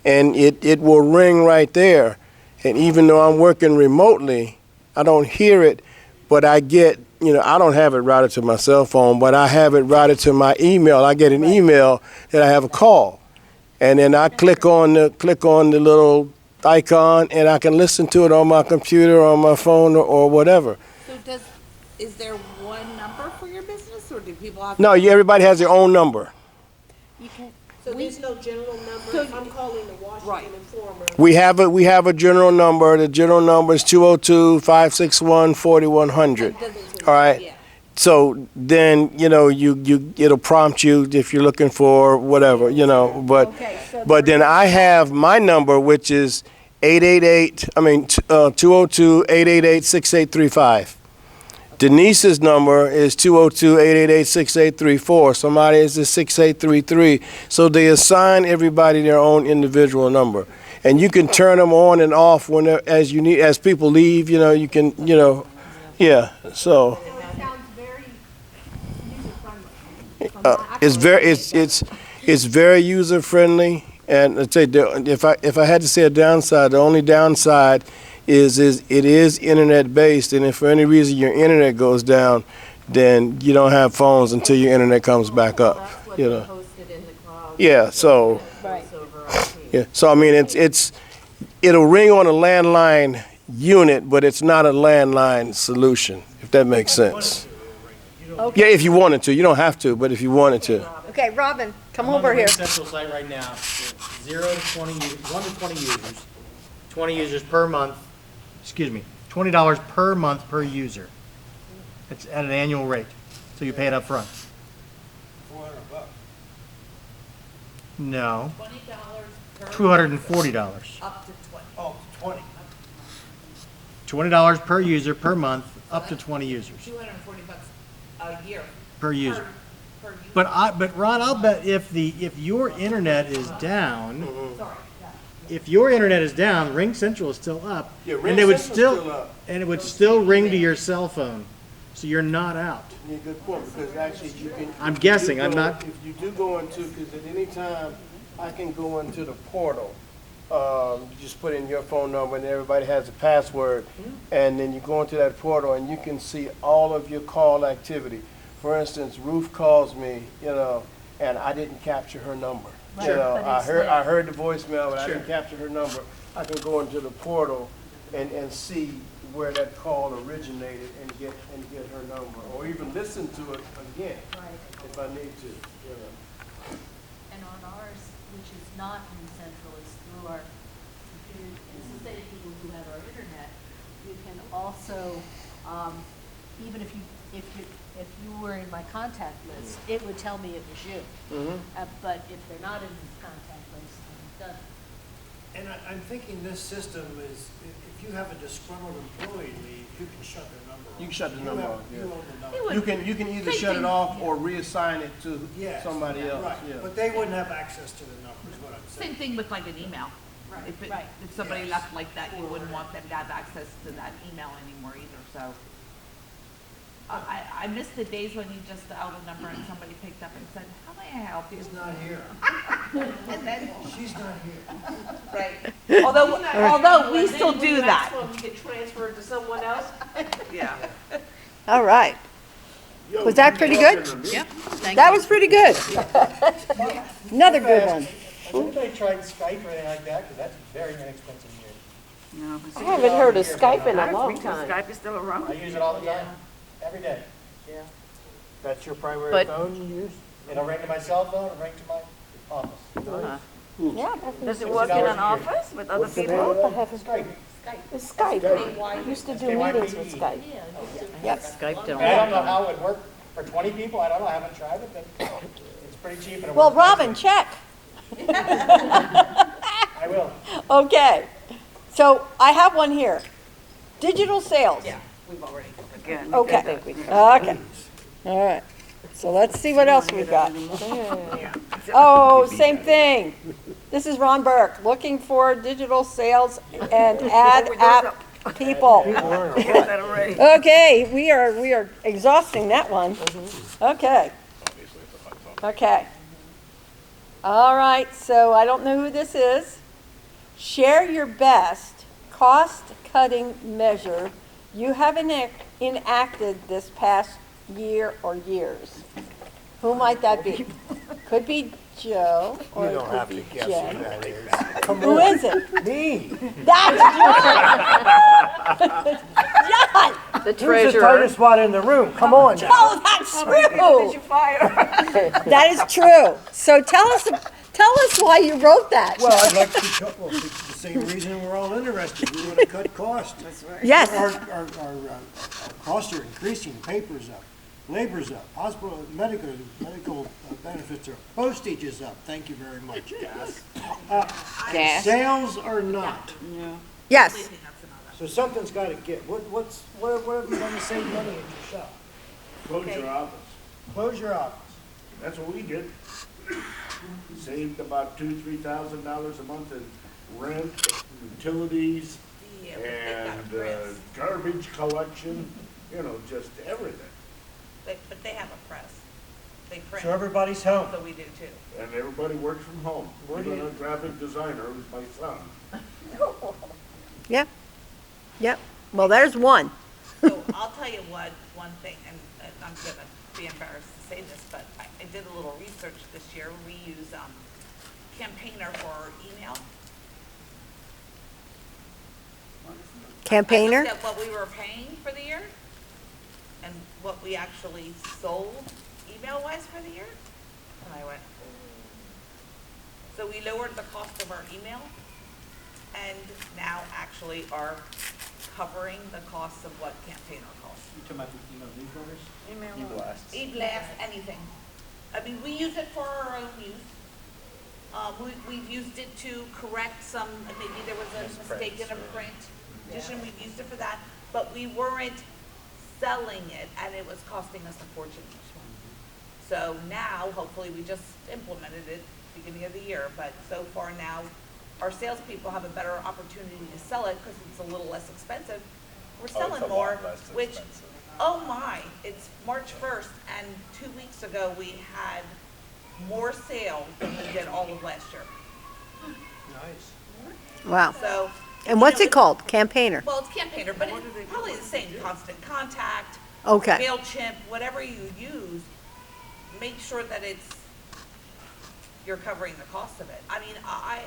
and it will ring right there. And even though I'm working remotely, I don't hear it, but I get, you know, I don't have it routed to my cell phone, but I have it routed to my email. I get an email that I have a call, and then I click on the little icon, and I can listen to it on my computer, on my phone, or whatever. So is there one number for your business, or do people have? No, everybody has their own number. So there's no general number, if I'm calling the Washington Informer. We have a general number. The general number is 202-561-4100. All right. Yeah. So then, you know, it'll prompt you if you're looking for whatever, you know, but then I have my number, which is 202-888-6835. Denise's number is 202-888-6834. Somebody is 6833. So they assign everybody their own individual number. And you can turn them on and off as you need. As people leave, you know, you can, you know, yeah. So It sounds very user-friendly. it's very user friendly. And I'd say if I had to say a downside, the only downside is it is internet based, and if for any reason your internet goes down, then you don't have phones until your internet comes back up. That's what You they know. hosted in the cloud. Yeah. So. Right. Over IP. Yeah. So I mean, it'll ring on a landline unit, but it's not a landline solution. If that makes sense. Yeah, if you wanted to, you don't have to, but if you wanted to. Okay, Robin, come I'm over on the here. Ring Central site right now, 0 to 20, 1 to 20 users, 20 users per month, $20 per month per user. It's at an annual rate, so you pay it up front. $400. No, $20 per. $240. Up to 20. Oh, 20. $20 per user per month, up to 20 users $240 a year. per user. Per user. But Ron, I'll bet if your internet is down, Sorry. if your internet is down, Ring Central is still up. Yeah, and it would still ring to your cell phone, so you're not out. Yeah, good point, because actually you can. I'm guessing, I'm not. If you do go into, because at any time, I can go into the portal. You just put in your phone number and everybody has a password. And then you go into that portal and you can see all of your call activity. For instance, Ruth calls me, you know, and I didn't capture her number. Right, You know, but I it's heard the voicemail, but I Sure. didn't capture her number. I can go into the portal and see where that call originated and get her number, or even listen to it again if I need to. You know. And on ours, which is not in Central, it's through our computer, this is say people who have our internet, you can also, even if you were in my contact list, it would tell me it was you. But if they're not in the contact list, then it doesn't. And I'm thinking this system is, if you have a disgruntled employee leave, you can shut their number off. You can shut the number off, You yeah. own the number. You can either shut it off or reassign it to Yes, somebody else, right. yeah. But they wouldn't have access to the number, is what I'm saying. Same thing with like an email. Right, If right. if somebody Yes. left like that, you wouldn't want them to have access to that email anymore either, so. I missed the days when you just dialed a number and somebody picked up and said, how may I help you? He's not here. And then, She's not here. right, although we still do that. When you get transferred to someone else. Yeah. All right. Was that pretty good? Yep. That was pretty good. Another good one. Has anybody tried Skype or anything like that? Because that's very inexpensive here. I haven't heard of Skype in a long time. Skype is still around. I use it all the time, every day. Yeah. That's your primary But- phone you use? It'll ring to my cell phone, it'll ring to my office. Yeah. Does it work in an office with other Skype. It's Skype. I used to do meetings with Skype. Yep. Skype don't I don't know work. how it would work for 20 people, I don't know, I haven't tried it, but it's pretty cheap. And it Well, works Robin, check. I will. Okay. So I have one here. Digital sales. Yeah, we've already. Okay. Okay. All right. So let's see what else we got. Oh, same thing. This is Ron Burke, looking for digital sales and ad app people. Okay, we are exhausting that one. Okay. Okay. All right, so I don't know who this is. Share your best cost-cutting measure you have enacted this past year or years. Who might that be? Could be Joe, or it could be Jen. Who is it? Me. That's John! John! The Who's the treasurer. tightest spot in the room? Come on now. Oh, that's true! That is true. So tell us why you wrote that. Well, I'd like to cut, well, it's the same reason we're all interested. We want to cut costs. That's right. Yes. Our costs are increasing, paper's up, labor's up, hospital, medical benefits are, postage is up, thank you very much. Gas. Sales are not. Yes. So something's got to give. What have you done to save money at your shop? Close your office. Close your office. That's what we did. Saved about $2,000-3,000 a month in rent, utilities, Yeah, but they've got a and press. garbage collection, just everything. But they have a press. They print. So everybody's home. So we do too. And everybody works from home. Where do Even you- a graphic designer, who's my son. Yep. Yep. Well, there's one. So I'll tell you one thing, and I'm gonna be embarrassed to say this, but I did a little research this year. We use Campaigner for our email. Campaigner? I looked at what we were paying for the year and what we actually sold email-wise for the year, and I went, so we lowered the cost of our email and now actually are covering the costs of what Campaigner costs. You talking about the email newsletters? Email. E-blasts. E-blast, anything. I mean, we use it for our own use. We've used it to correct some, maybe there was a mistake in a print edition, we've used it for that, but we weren't selling it, and it was costing us a fortune each month. So now, hopefully, we just implemented it beginning of the year, but so far now, our salespeople have a better opportunity to sell it because it's a little less expensive. We're selling more, which, oh my, it's March 1st, and 2 weeks ago, we had more sales than we did all of last year. Nice. Wow. So. And what's it called? Campaigner? Well, it's Campaigner, but it's probably the same, Constant Contact, Okay. MailChimp, whatever you use, make sure that you're covering the cost of it. I mean, I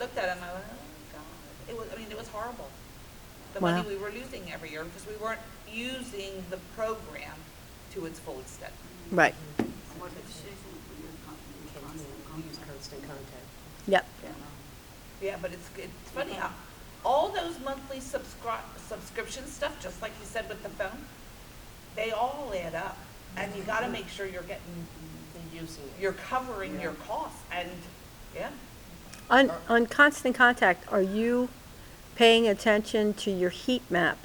looked at it and I went, oh God, it was horrible. The Wow. money we were losing every year because we weren't using the program to its full extent. Right. We use constant contact. Yep. Yeah, but it's funny how all those monthly subscription stuff, just like you said with the phone, they all add up. And you gotta make sure you're you're covering your costs, and, yeah. On Constant Contact, are you paying attention to your heat map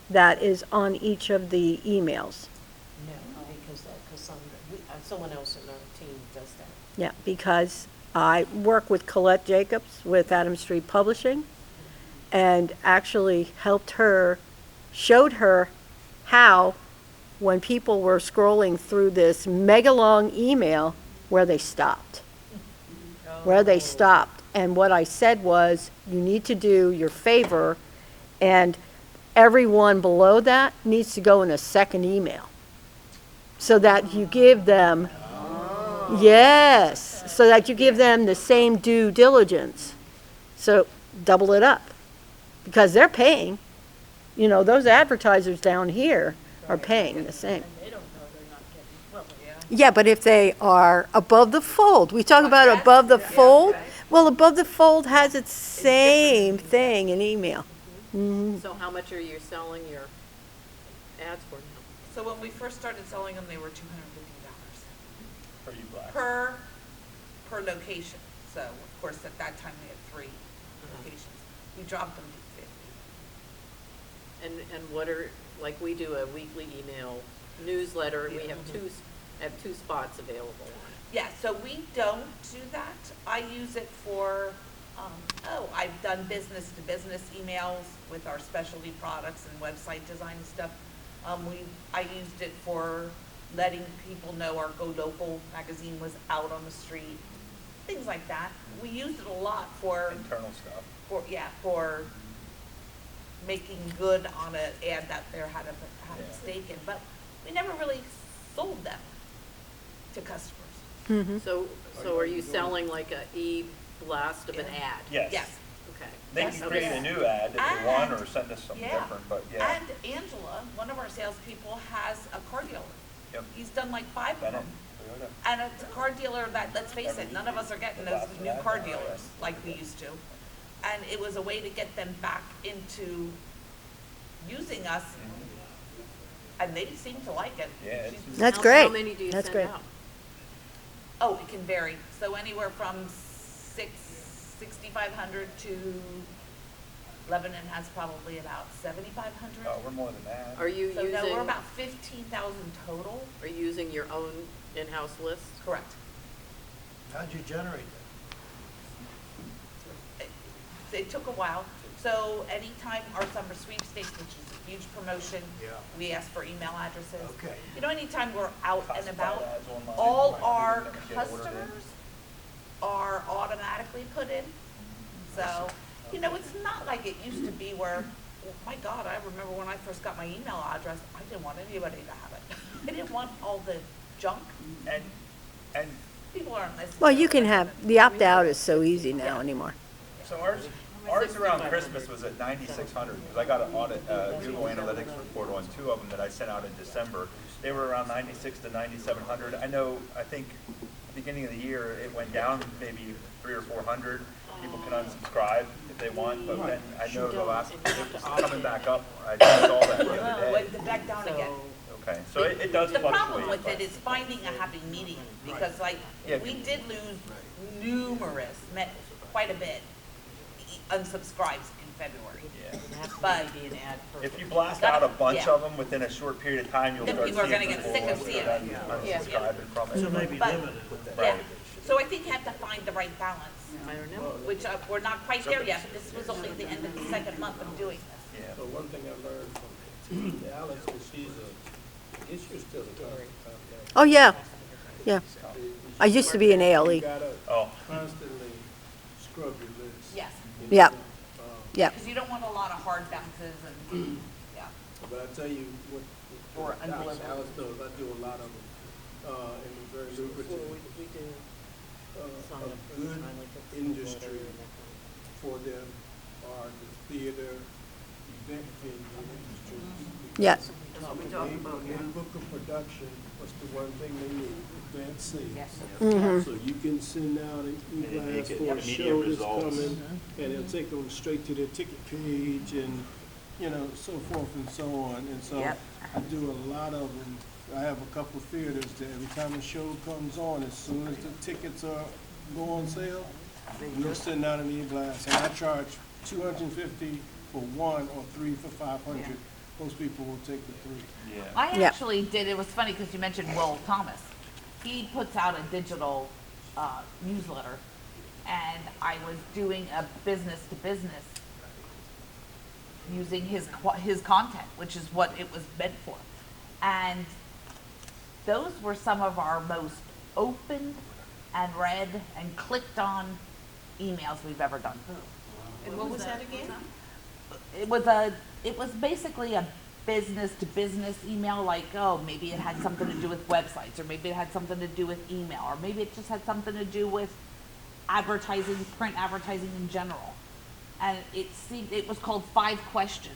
that is on each of the emails? No, because someone else in our team does that. Yeah, because I work with Colette Jacobs with Adam Street Publishing, and actually helped her, showed her how, when people were scrolling through this mega long email, where they stopped. Where they stopped. And what I said was, you need to do your favor, and everyone below that needs to go in a second email. So that you give them, yes, so that you give them the same due diligence. So double it up, because they're paying. You know, those advertisers down here are paying the same. Yeah, but if they are above the fold, we talk about above the fold. Well, above the fold has its same thing in email. Mhm. So how much are you selling your ads for now? So when we first started selling them, they were $250 For you black. per location. So, of course, at that time, we had 3 locations. We dropped them to 50. And what are, like, we do a weekly email newsletter, and we have two spots available on it. Yeah, so we don't do that. I use it for, I've done business-to-business emails with our specialty products and website design and stuff. I used it for letting people know our Go Local magazine was out on the street, things like that. We used it a lot for Internal stuff. for making good on an ad that there had a mistake in, but we never really sold them to customers. Mhm. So are you selling like a e-blast of an ad? Yes. Yes. Okay. They Yes. can create a new ad if they want, or send us something Yeah. different, but yeah. And Angela, one of our salespeople, has a car dealer. Yep. He's done like 5 of Bennett, them. Toyota. And it's a car dealer that, let's face it, none of us are getting those new car dealers like we used to. And it was a way to get them back into using us, and they seem to like it. Yeah, it's- That's How great. many do you That's send great. out? Oh, it can vary. So anywhere from 6,500 to Lebanon has probably about 7,500. Oh, we're more than that. Are you So no, we're using, about 15,000 total. are you using your own in-house list? Correct. How'd you generate It took a while. So anytime our summer sweepstakes, which is a huge promotion, Yeah. we ask for email addresses. Okay. You know, anytime we're out and Classified about, ads online, all like, our they're gonna get ordered in. customers are automatically put in. So, you know, it's not like it used to be where, oh my God, I remember when I first got my email address, I didn't want anybody to have it. I didn't want all the junk. And People aren't listening. Well, you can have, the opt-out is so easy now anymore. so ours around Christmas was at 9,600, because I got an audit, Google Analytics report on 2 of them that I sent out in December. They were around 9,600 to 9,700. I think beginning of the year, it went down maybe 300 or 400. People can unsubscribe if they want, but then I know the last, it was coming back up. I just saw that the other day. Went back down again. Okay, so it does The fluctuate. problem with but- it is finding a happy medium, because like, Yeah. we did lose quite a bit, unsubscribes in February. Yeah. It has to But- be an ad per. If you blast out a bunch Yeah. of them within a short period of time, you'll Then start people are seeing gonna get people sick of seeing it. unsubscribing from it. So maybe But- limit it with that. Yeah, so I think you have to find the right balance, I don't know. which we're not quite there yet, but this was only the end of the second month of doing this. Yeah. So one thing I learned from Alex is she's still a constant contact. Oh, yeah, yeah. I used to be an ALE. You gotta Oh, constantly scrub your list. Yes, Yeah, yeah. because you don't want a lot of hard bounces and, yeah. But I tell you what, Or Alice undeliverable. knows, I do a lot of them, and it's very lucrative. We do sign up A for good finally get the industry newsletter and that kind of for them are the theater, event venue industries. Yeah. When they book a production, what's the one thing they need? Event, let's say. Yes. So you can send out an e-blast get for a immediate show that's results. coming, and it'll take them straight to their ticket page and, you know, so forth and so on. And so Yep. I do a lot of them. I have a couple of theaters that every time a show comes on, as soon as the tickets go on sale, we'll send out an e-blast. And I charge $250 for one or three for 500. Most people will take the three. Yeah. I Yeah. actually did, it was funny because you mentioned Will Thomas. He puts out a digital newsletter, and I was doing a business to business using his content, which is what it was meant for. And those were some of our most opened and read and clicked on emails we've ever done. And what was that again? It was basically a business to business email, like, oh, maybe it had something to do with websites, or maybe it had something to do with email, or maybe it just had something to do with advertising, print advertising in general. And it was called 5 Questions.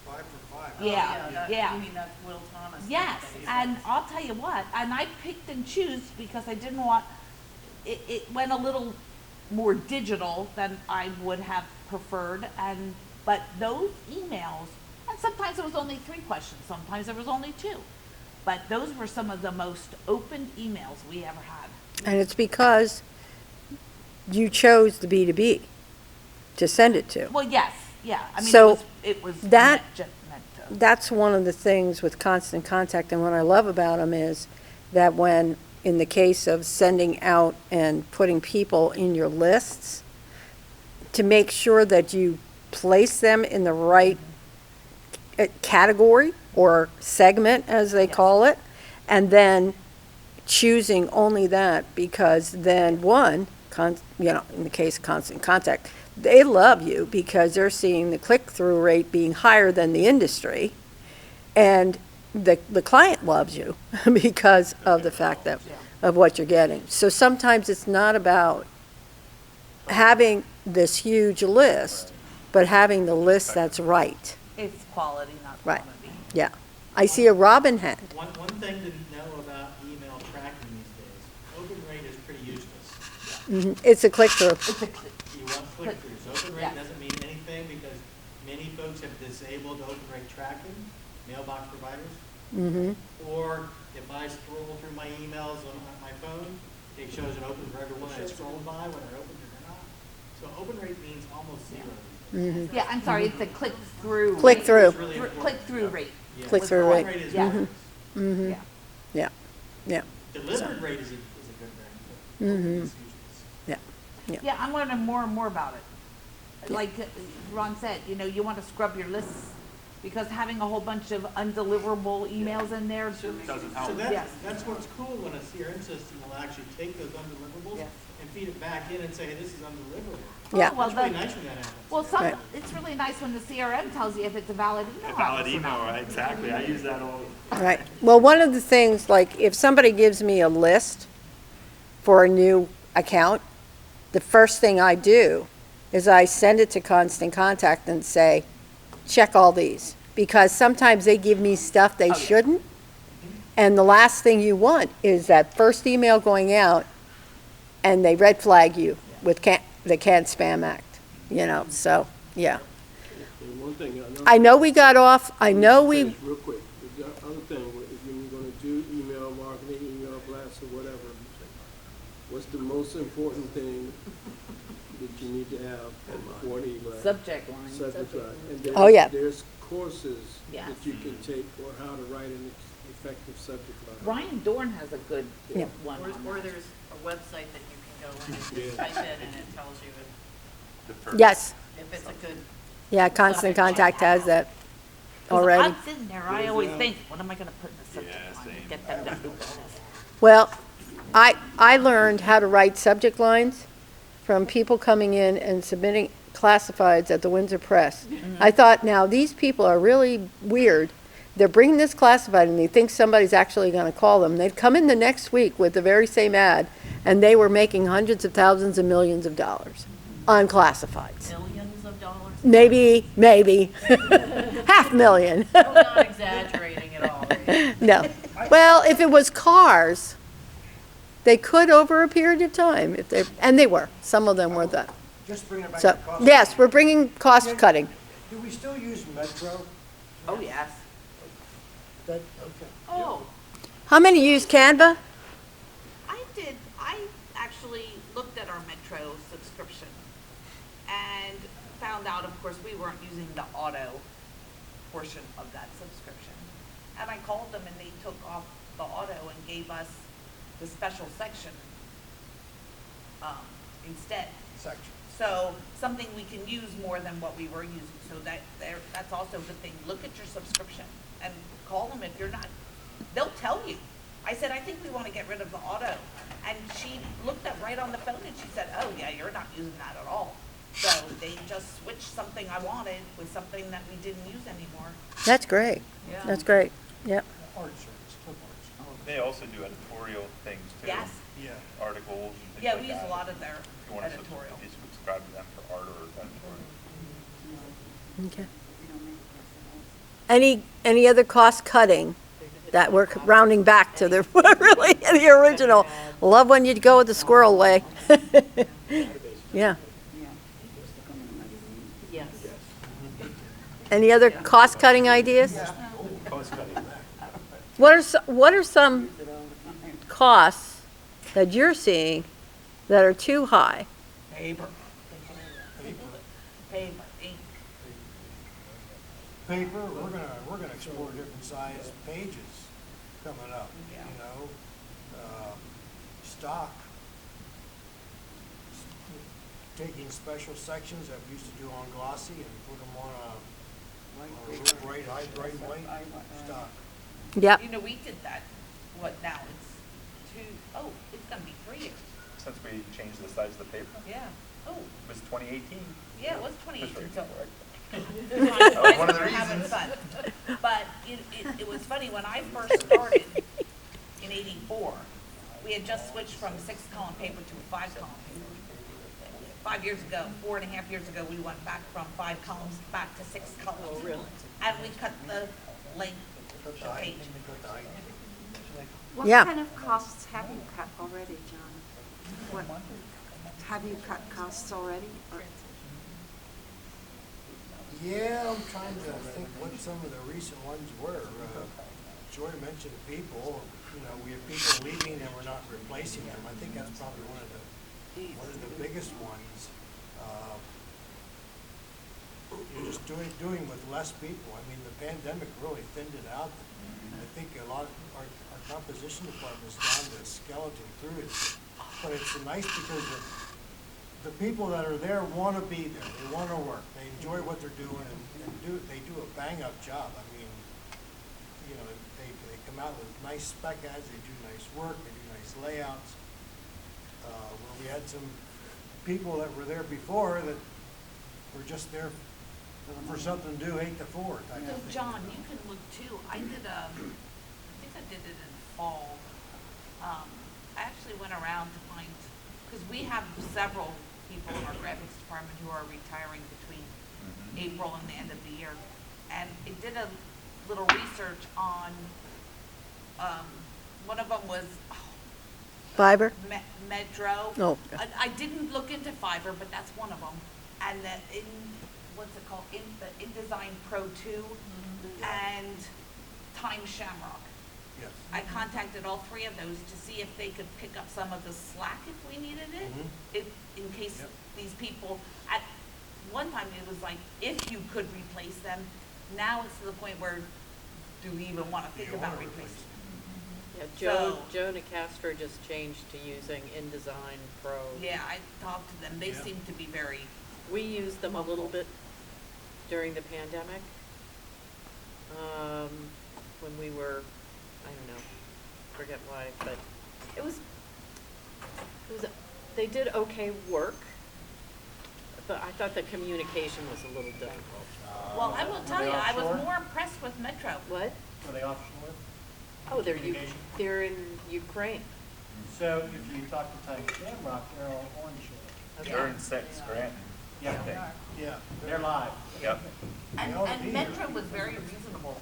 5 for 5. Yeah. You mean that's Will Thomas? Yes, and I'll tell you what, and I picked and choose because I didn't want, it went a little more digital than I would have preferred, but those emails, and sometimes it was only 3 questions, sometimes there was only 2, but those were some of the most opened emails we ever had. And it's because you chose the B2B to send it to. Well, yes, yeah, I mean, So it was that- meant to. That's one of the things with Constant Contact, and what I love about them is that when, in the case of sending out and putting people in your lists, to make sure that you place them in the right category or segment, as they call it, and then choosing only that, because then in the case of Constant Contact, they love you because they're seeing the click-through rate being higher than the industry, and the client loves you because of the fact of what you're getting. So sometimes it's not about having this huge list, but having the list that's right. It's quality, not Right. quantity. Yeah. I see a robin head. One thing to know about email tracking these days, open rate is pretty useless. It's a click-through. It's a, You want click-throughs. Open Yeah. rate doesn't mean anything because many folks have disabled open rate tracking, mailbox providers. Or if I scroll through my emails on my phone, it shows it open for everyone that scrolled by, whether I opened it or not. So open rate means almost zero. yeah, I'm sorry, it's a click-through. Click-through. It's really important. Click-through rate. Yeah. Click-through Open rate. rate is Yeah. useless. Yeah. Yeah. Yeah. Delivered rate is a good thing. But open is useless. Yeah, I'm learning more and more about it. Like Ron said, you want to scrub your lists because having a whole bunch of undeliverable emails in there Doesn't So help. Yes. that's what's cool when a CRM system will actually take those undeliverable Yes. and feed it back in and say, hey, this is undeliverable. Yeah. Well, It's really the- nice when that happens. Well, Right. it's really nice when the CRM tells you if it's a valid email. Valid address or email, not. right? Exactly. I use that all. Right. Well, one of the things, like, if somebody gives me a list for a new account, the first thing I do is I send it to Constant Contact and say, check all these. Because sometimes they give me stuff they shouldn't. And the last thing you want is that first email going out and they red flag you with the Can't Spam Act, so, yeah. And one thing, I know we got off, I know we, finish real quick. The other thing, when you're gonna do email marketing, email blasts or whatever, what's the most important thing that you need to have for an email? Subject line. Subject line. And then Oh, yeah. there's courses Yes. that you can take for how to write an effective subject line. Ryan Dorn has a good Yeah. one on Or that. there's a website that you can go in and Yeah. type in and it tells you yes, if it's a good, yeah, Constant Contact has that 'Cause already. I'm sitting there, I always think, what am I gonna put in the subject line to same. get them to open this? Well, I learned how to write subject lines from people coming in and submitting classifieds at the Windsor Press. I thought, now, these people are really weird. They're bringing this classified and they think somebody's actually going to call them. They'd come in the next week with the very same ad, and they were making hundreds of thousands and millions of dollars on classifieds. millions of dollars. Maybe, $500,000. I'm not exaggerating at all. Right? No. Well, if it was cars, They could over a period of time if they, and they were, some of them were that. Just bringing it back So, to cost. yes, we're bringing cost cutting. Do we still use Metro? Oh, yes. That, okay. Oh, How many use Canva? I actually looked at our Metro subscription and found out, of course, we weren't using the auto portion of that subscription. And I called them and they took off the auto and gave us the special section, instead. Section. So something we can use more than what we were using, so that's also a good thing. Look at your subscription and call them if you're not, they'll tell you. I said, I think we want to get rid of the auto. And she looked at right on the phone and she said, oh yeah, you're not using that at all. So they just switched something I wanted with something that we didn't use anymore. That's great. Yeah. That's great. Yep. Art service, clip arts. They also do editorial things too. Yes. Yeah. Articles and things Yeah, like we use that. a lot of their If you want to editorial. subscribe to them for art or editorial. Okay. Any other cost cutting that we're rounding back to the, really, the original? Love when you'd go the squirrel way. Yeah. Yes. Any other cost cutting ideas? What are some costs that you're seeing that are too high? Paper. Paper, ink. Paper, we're gonna explore different size pages coming up, you know, stock. Taking special sections that we used to do on glossy and put them on a little bright white stock. Yep. You know, we did that, what now, it's gonna be 3 years. Since we changed the size of the paper, Yeah, oh, it was 2018. yeah, it was 2018, so. That was one of the We're having reasons. fun. But it was funny, when I first started in '84, we had just switched from 6-column paper to a 5-column paper. 5 years ago, 4.5 years ago, we went back from 5 columns back to 6 columns. Oh, really? And we cut the length of the page. What Yeah. kind of costs have you cut already, John? What, have you cut costs already? Or- Yeah, I'm trying to think what some of the recent ones were. Joy mentioned people, you know, we have people leaving and we're not replacing them. I think that's probably one of the biggest ones. You're just doing with less people. I mean, the pandemic really thinned it out. I think a lot of our composition department's down to skeleton crew. But it's nice because the people that are there want to be there. They want to work. They enjoy what they're doing and they do a bang-up job. I mean, you know, they come out with nice spec ads, they do nice work, they do nice layouts. Where we had some people that were there before that were just there for something to do 8 to 4 type of So thing. John, you can look too, I think I did it in fall. I actually went around to find, because we have several people in our graphics department who are retiring between April and the end of the year. And it did a little research on, one of them was Fiber? Metro. Oh. I didn't look into fiber, but that's one of them. And what's it called, the InDesign Pro 2 and Time Shamrock. Yes. I contacted all 3 of those to see if they could pick up some of the slack if we needed it. If, in case these people, at one time it was like, if you could replace them. Now it's to the point where, do we even want to think about replacing? Yeah, Joe Nicastro just changed to using InDesign Pro. Yeah, I talked to them. They seem to be very, We used them a little bit during the pandemic. When we were, I don't know, forget why, but it was, they did okay work, but I thought the communication was a little difficult. well, I will tell you, I was more impressed with Metro. What? Were they offshore? Oh, they're Communication? they're in Ukraine. So if you talk to Time Shamrock, they're all onshore. They're in Scranton. Yeah. I think. Yeah. They're live. Yep. And Metro was very reasonable.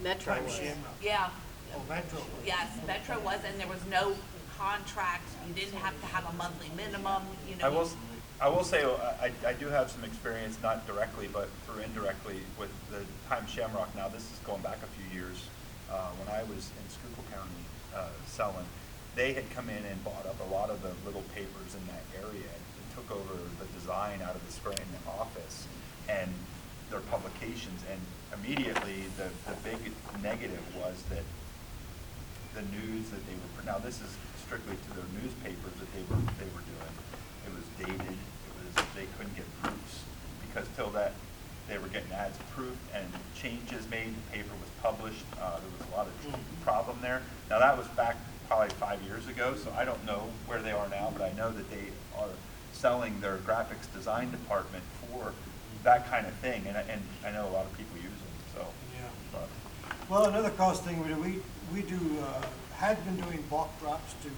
Metro Time was. Shamrock. Yeah, Oh, Metro. yes, Metro was, and there was no contract, you didn't have to have a monthly minimum, you know. I will say, I do have some experience, not directly, but through indirectly with the Time Shamrock. Now, this is going back a few years. When I was in Schuylkill County selling, they had come in and bought up a lot of the little papers in that area and took over the design out of the Scranton office and their publications. And immediately, the big negative was that the news that they were, now this is strictly to their newspapers that they were doing. It was dated. They couldn't get proofs because till that they were getting ads proofed and changes made. The paper was published. There was a lot of problem there. Now that was back probably 5 years ago, so I don't know where they are now, but I know that they are selling their graphics design department for that kind of thing, and I know a lot of people use them. So. Yeah. But. Well, another cost thing we do had been doing bulk drops to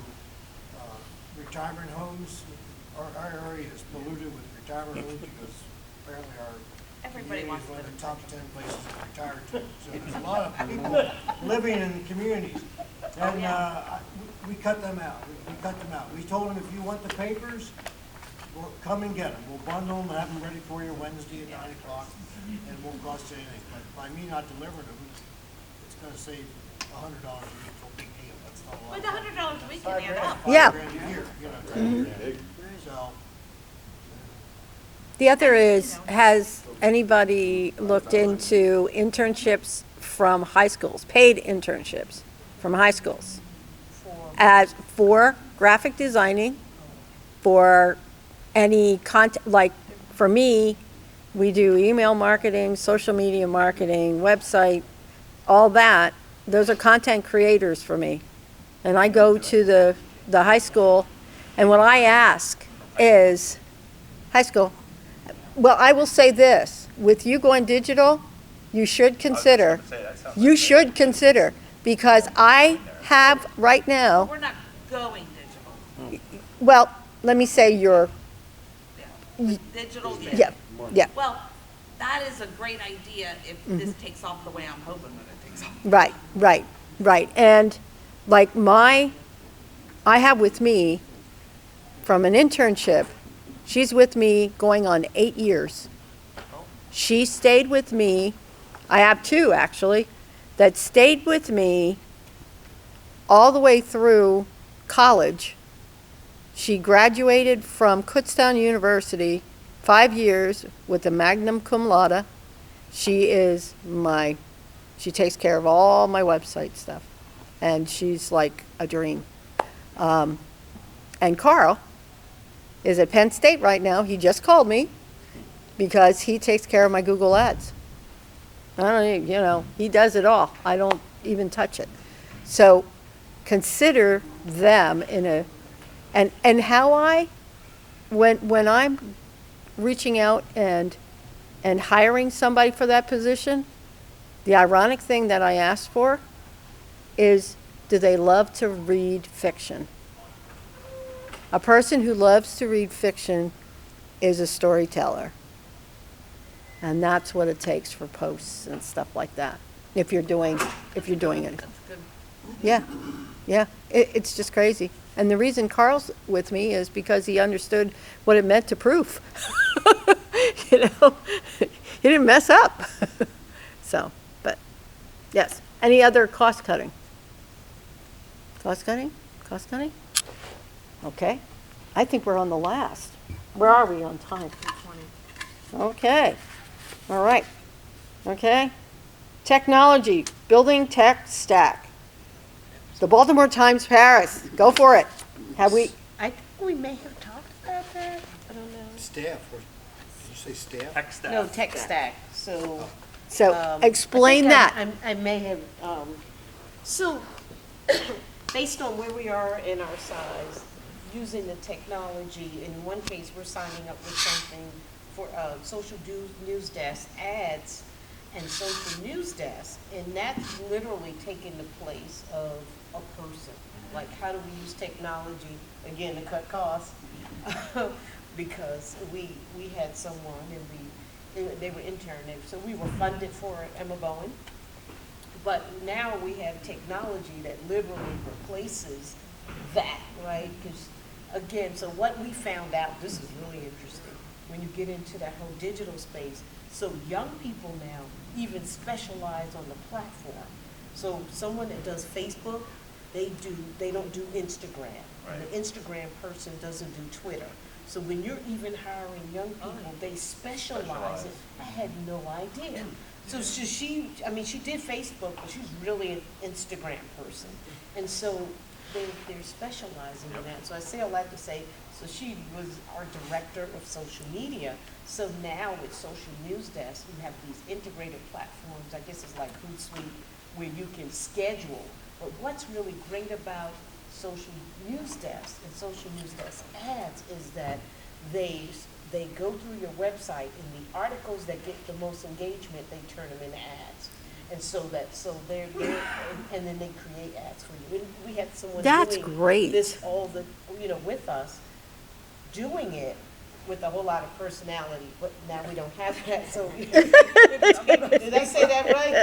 retirement homes. Our area is polluted with retirement homes because apparently our Everybody community wants is to one of live the top 10 places to retire to. So there's a lot of people living in communities, and we cut them out. We cut them out. We told them if you want the papers, well, come and get them. We'll bundle them and have them ready for you Wednesday at 9 o'clock, and it won't cost you anything. But by me not delivering them, it's going to save $100 a week. No big deal. That's not a lot. But $100 a week can add up. Yeah. $5,000 a year, you know. So. The other is, has anybody looked into internships from high schools, paid internships from high schools? As for graphic designing, for any content, like for me, we do email marketing, social media marketing, website, all that. Those are content creators for me. And I go to the high school, and what I ask is, high school, well, I will say this, with you going digital, you should consider, because I have right now, We're not going digital. well, let me say you're, Digital, yeah, Well, that is a great idea if this takes off the way I'm hoping that it takes off. right. And like I have with me, from an internship, she's with me going on 8 years. She stayed with me, I have two actually, that stayed with me all the way through college. She graduated from Kutztown University, 5 years with a magna cum laude. She takes care of all my website stuff. And she's like a dream. And Carl is at Penn State right now. He just called me because he takes care of my Google Ads. I don't, he does it all. I don't even touch it. So consider them and how when I'm reaching out and hiring somebody for that position, the ironic thing that I ask for is, do they love to read fiction? A person who loves to read fiction is a storyteller. And that's what it takes for posts and stuff like that. If you're doing it. Yeah. It's just crazy. And the reason Carl's with me is because he understood what it meant to proof. He didn't mess up. So, but yes. Any other cost cutting? Cost cutting? Okay. I think we're on the last. Where are we on time? 20. Okay. All right. Okay. Technology, building tech stack. The Baltimore Times Paris. Go for it. Have we? I think we may have talked about that. I don't know. Staff, did you say staff? Tech staff. No, tech stack. So. So explain that. I may have, So, based on where we are in our size, using the technology, in one case, we're signing up with something for social news desk ads and social news desk, and that's literally taking the place of a person. Like, how do we use technology, again, to cut costs? Because we had someone, and they were interning, so we were funded for Emma Bowen. But now we have technology that literally replaces that, right? Because, again, so what we found out, this is really interesting, when you get into that whole digital space, so young people now even specialize on the platform. So someone that does Facebook, they don't do Instagram. And the Instagram person doesn't do Twitter. So when you're even hiring young people, they specialize it. I had no idea. So she did Facebook, but she's really an Instagram person. And so they're specializing in that. So I say all that to say, so she was our director of social media. So now with Social News Desk, you have these integrated platforms, I guess it's like Hootsuite, where you can schedule. But what's really great about Social News Desk and Social News Desk ads is that they go through your website, and the articles that get the most engagement, they turn them into ads. And so they're and then they create ads for you. And we had someone That's doing great. this with us, doing it with a whole lot of personality, but now we don't have that. So did I say that right?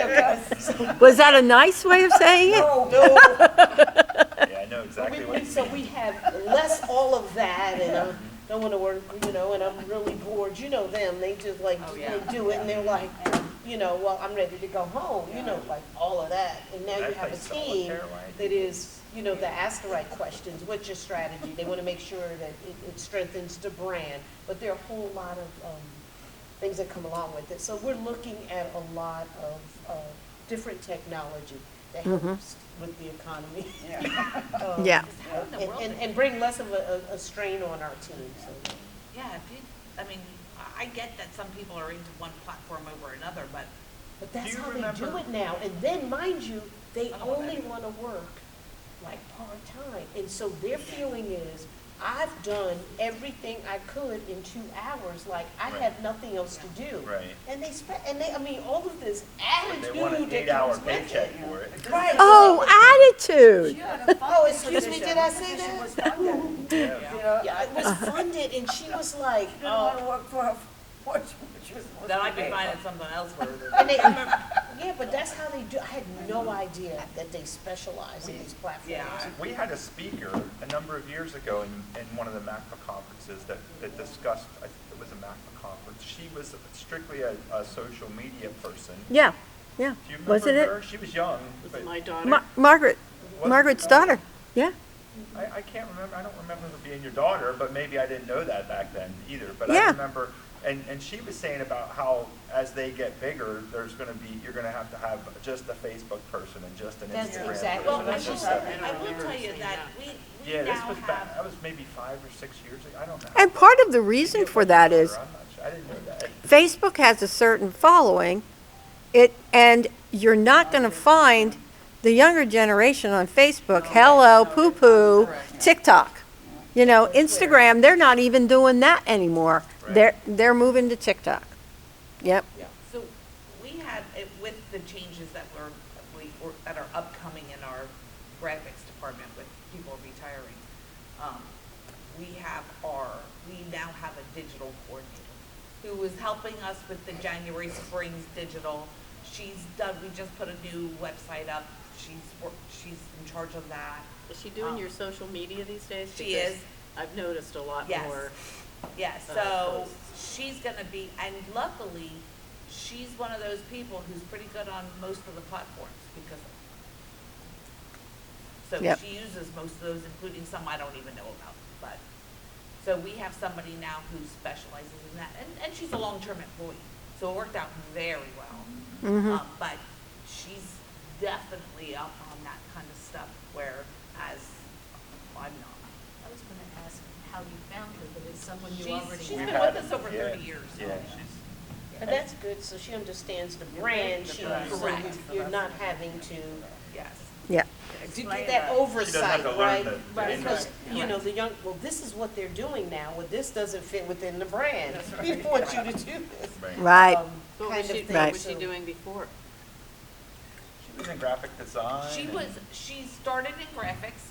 Okay. Was that a nice way of saying it? No. Yeah, I know exactly what you mean. So we have less all of that, and I don't want to work, and I'm really bored. Them, they just they do it, and they're like, well, I'm ready to go home, like all of that. And now you have a team that is, the ask the right questions. What's your strategy? They want to make sure that it strengthens the brand, but there are a whole lot of things that come along with it. So we're looking at a lot of different technology that helps with the economy. Yeah. And bring less of a strain on our team. So. Yeah, I get that some people are into one platform over another, but that's how they do it now. And then, mind you, they only want to work like part-time. And so their feeling is, I've done everything I could in 2 hours. Like, I had nothing else to do. Right. And all of this attitude They want an that 8-hour comes with paycheck it. for it. Right. Oh, attitude. Oh, excuse me, did I say that? Yeah, it was funded, and she was like, I don't want to work for a fortune. then I'd be finding something else for her. and yeah, but that's how they do. I had no idea that they specialize in these platforms. Yeah. We had a speaker a number of years ago in one of the MACPA conferences that discussed, I think it was a MACPA conference. She was strictly a social media person. Yeah. Do you remember Wasn't her? it? She was young. but My daughter. Margaret's daughter. Yeah. I can't remember. I don't remember her being your daughter, but maybe I didn't know that back then either. But Yeah. I remember, and she was saying about how as they get bigger, you're going to have just a Facebook person and just an That's Instagram exactly- person. well, and just I will tell you that we yeah, this now was have. back. That was maybe 5 or 6 years ago. I don't know. And part of the reason for that is I didn't know that. Facebook has a certain following, and you're not going to find the younger generation on Facebook, hello, poo-poo, TikTok. Instagram, they're not even doing that anymore. Right. They're moving to TikTok. Yep. So we had, with the changes that that are upcoming in our graphics department with people retiring, we now have a digital coordinator who is helping us with the January Springs digital. We just put a new website up. She's in charge of that. Is she doing your social media these days? She Because is. I've noticed a lot Yes. more. Yeah, so she's gonna be, and luckily, she's one of those people who's pretty good on most of the platforms because so Yep. she uses most of those, including some I don't even know about. But so we have somebody now who specializes in that, and she's a long-term employee, so it worked out very well. But she's definitely up on that kind of stuff, whereas I'm not. I was going to ask how you found her, but it's someone you already She's know. been with us over 30 years. Yeah, And that's good, so she understands the brand, so Correct. you're not having to Yes. Yeah. do that oversight, to learn right? the Because, Correct. the young, this is what they're doing now, this doesn't fit within the brand. We want you to do this. Right. What Kind was of she, thing. what was So- she doing before? She was in graphic design. She started in graphics.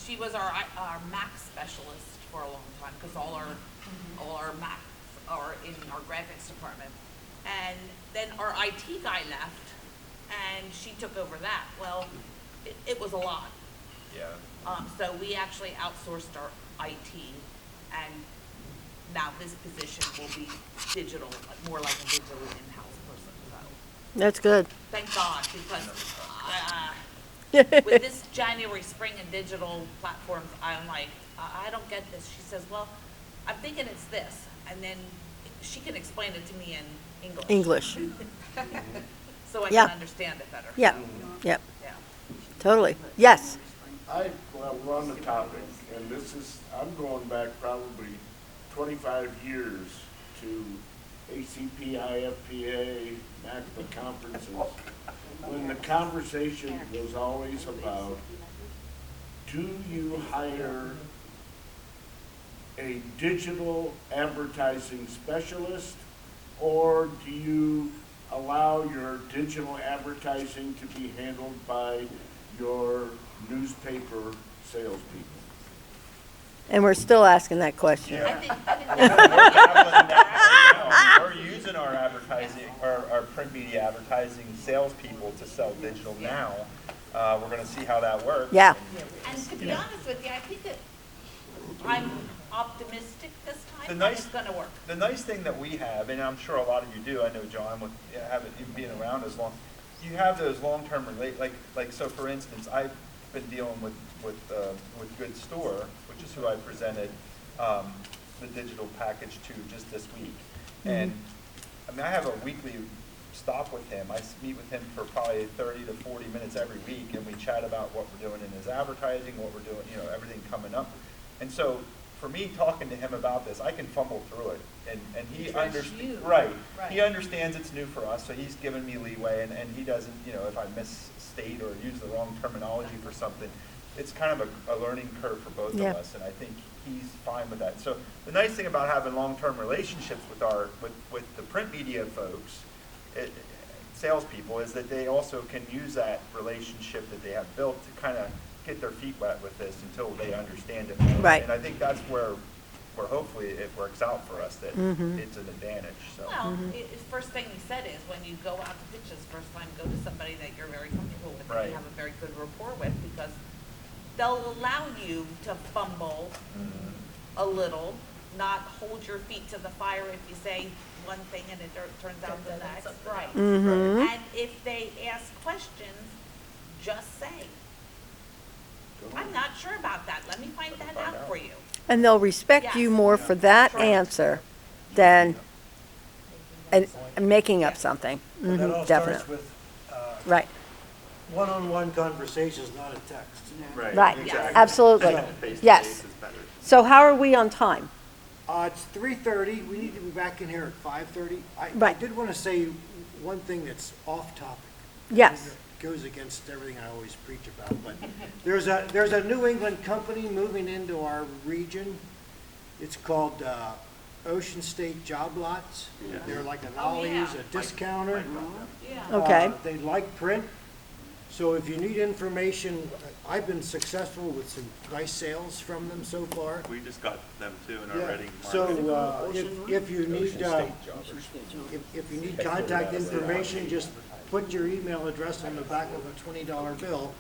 She was our Mac specialist for a long time because all our Macs are in our graphics department. And then our IT guy left, and she took over that. Well, it was a lot. Yeah. So we actually outsourced our IT, and now this position will be digital, more like a digital in-house person, so. That's good. Thank God, because with this January, spring and digital platforms, I'm like, I don't get this. She says, well, I'm thinking it's this. And then she can explain it to me in English. English. So I Yeah. can understand it better. Yep, yep, Yeah. totally. Yes, Well, we're on the topic, and I'm going back probably 25 years to ACP, IFPA, MACPA conferences, when the conversation was always about, do you hire a digital advertising specialist, or do you allow your digital advertising to be handled by your newspaper salespeople? and we're still asking that question. I think We're using our advertising, our print media advertising salespeople to sell digital now. We're gonna see how that works. Yeah. And to be honest with you, I think that I'm optimistic this The time, nice- that it's gonna work. The nice thing that we have, and I'm sure a lot of you do, I know John, with having being around as long, you have those long-term like so for instance, I've been dealing with Good Store, which is who I presented the digital package to just this week. And I mean, I have a weekly stop with him. I meet with him for probably 30 to 40 minutes every week, and we chat about what we're doing in his advertising, what we're doing, everything coming up. And so for me, talking to him about this, I can fumble through it, and he understands. Right. He understands it's new for us, so he's given me leeway, and he doesn't, if I misstate or use the wrong terminology for something, it's kind of a learning curve for both of us, and I think he's fine with that. So the nice thing about having long-term relationships with the print media folks, salespeople, is that they also can use that relationship that they have built to kind of get their feet wet with this until they understand it more. Right. And I think that's where hopefully it works out for us, that it's an advantage, so. Well, first thing he said is, when you go out to pitch this first time, go to somebody that you're very comfortable with, and you have a very good rapport with, because they'll allow you to fumble a little, not hold your feet to the fire if you say one thing and it turns out the next. Right. And if they ask questions, just say, I'm not sure about that. Let me find that out for you. And they'll respect you more for that answer than making up something. But that all starts Definitely. with, Right, one-on-one conversations, not a text. right, absolutely. Yes. So how are we on time? It's 3:30, we need to be back in here at 5:30. I Right. did want to say one thing that's off topic. Yes. It goes against everything I always preach about, but there's a New England company moving into our region. It's called Ocean State Job Lots. They're like an Ollie's, a discounter. Okay. They like print, so if you need information, I've been successful with some nice sales from them so far. We just got them too in our Yeah, Reading so, market. if you need, if you need contact information, just put your email address on the back of a $20 bill.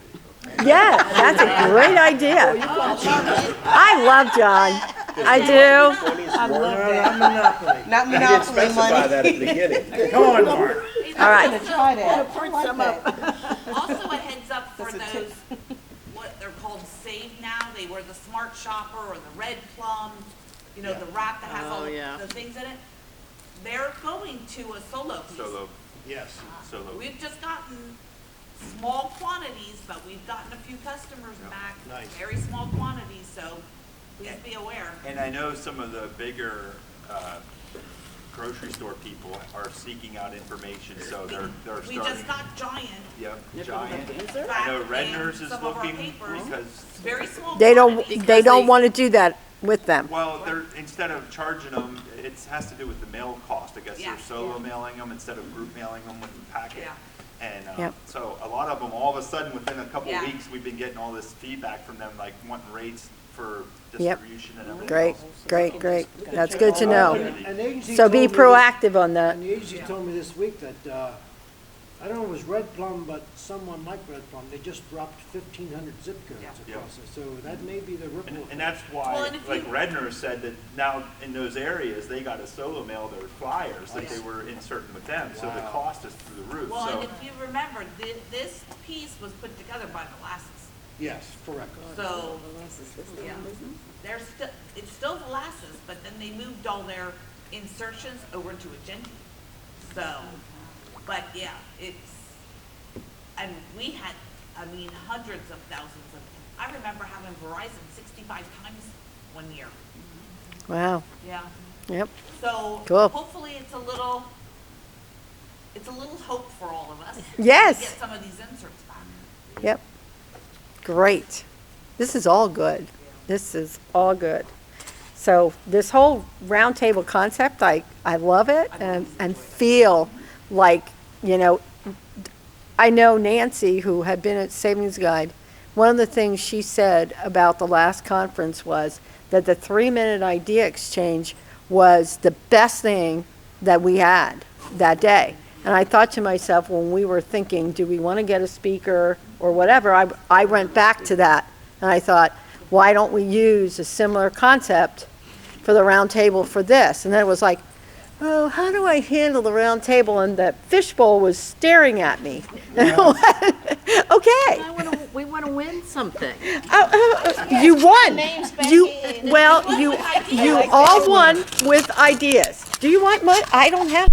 Yeah, that's a great idea. I love John. I do. I love that. Not Monopoly. Not monopoly money. that at the beginning. Come on, Mark. All right. Try that. I like that. Also a heads up for those, what they're called Save Now, they were the Smart Shopper or the Red Plum, the rack that has all the things in it. They're going to a solo piece. Yes. We've just gotten small quantities, but we've gotten a few customers back. Nice. Very small quantities, so please be aware. And I know some of the bigger grocery store people are seeking out information, so they're We starting. just got Giant. Yep, Giant. I know Redner's is Some of our looking papers. because, Very small They quantities. don't want to do that with them. well, they're, instead of charging them, it has to do with the mail cost. I guess Yeah. they're solo mailing them instead of group mailing them with the packet. Yeah. And Yep. so a lot of them, all of a sudden, within a couple Yeah. weeks, we've been getting all this feedback from them, like wanting rates for Yep. distribution and everything Great, else. great, great. That's good to know. An agency So be told me proactive on that. And the agency told me this week that I don't know if it was Red Plum, but someone like Red Plum, they just dropped 1,500 zip codes Yeah. across it. So that may be the ripple effect. And that's why, Well, and if like you- Redner said that now in those areas, they got to solo mail their flyers that they Yeah. were inserting with them, so the Wow. cost is through the roof, Well, and so. if you remember, this piece was put together by Molasses. Yes, correct. So, yeah, they're still, it's still Molasses, but then they moved all their insertions over to Agenti. So, but yeah, it's, and we had, I mean, hundreds of thousands of, I remember having Verizon 65 times one year. Wow, Yeah. yep, So Cool. hopefully it's a little hope for all of us. Yes. To get some of these inserts back. yep. Great. This is all good. This is all good. So this whole roundtable concept, I love it and feel like, you know, I know Nancy, who had been at Savings Guide, one of the things she said about the last conference was that the 3-minute idea exchange was the best thing that we had that day. And I thought to myself, when we were thinking, do we want to get a speaker or whatever, I went back to that. And I thought, why don't we use a similar concept for the round table for this? And then it was like, oh, how do I handle the round table? And the fishbowl was staring at me. Okay. We want to win something. You won. Names back You, in. well, you all won with ideas. Do you want my, I don't have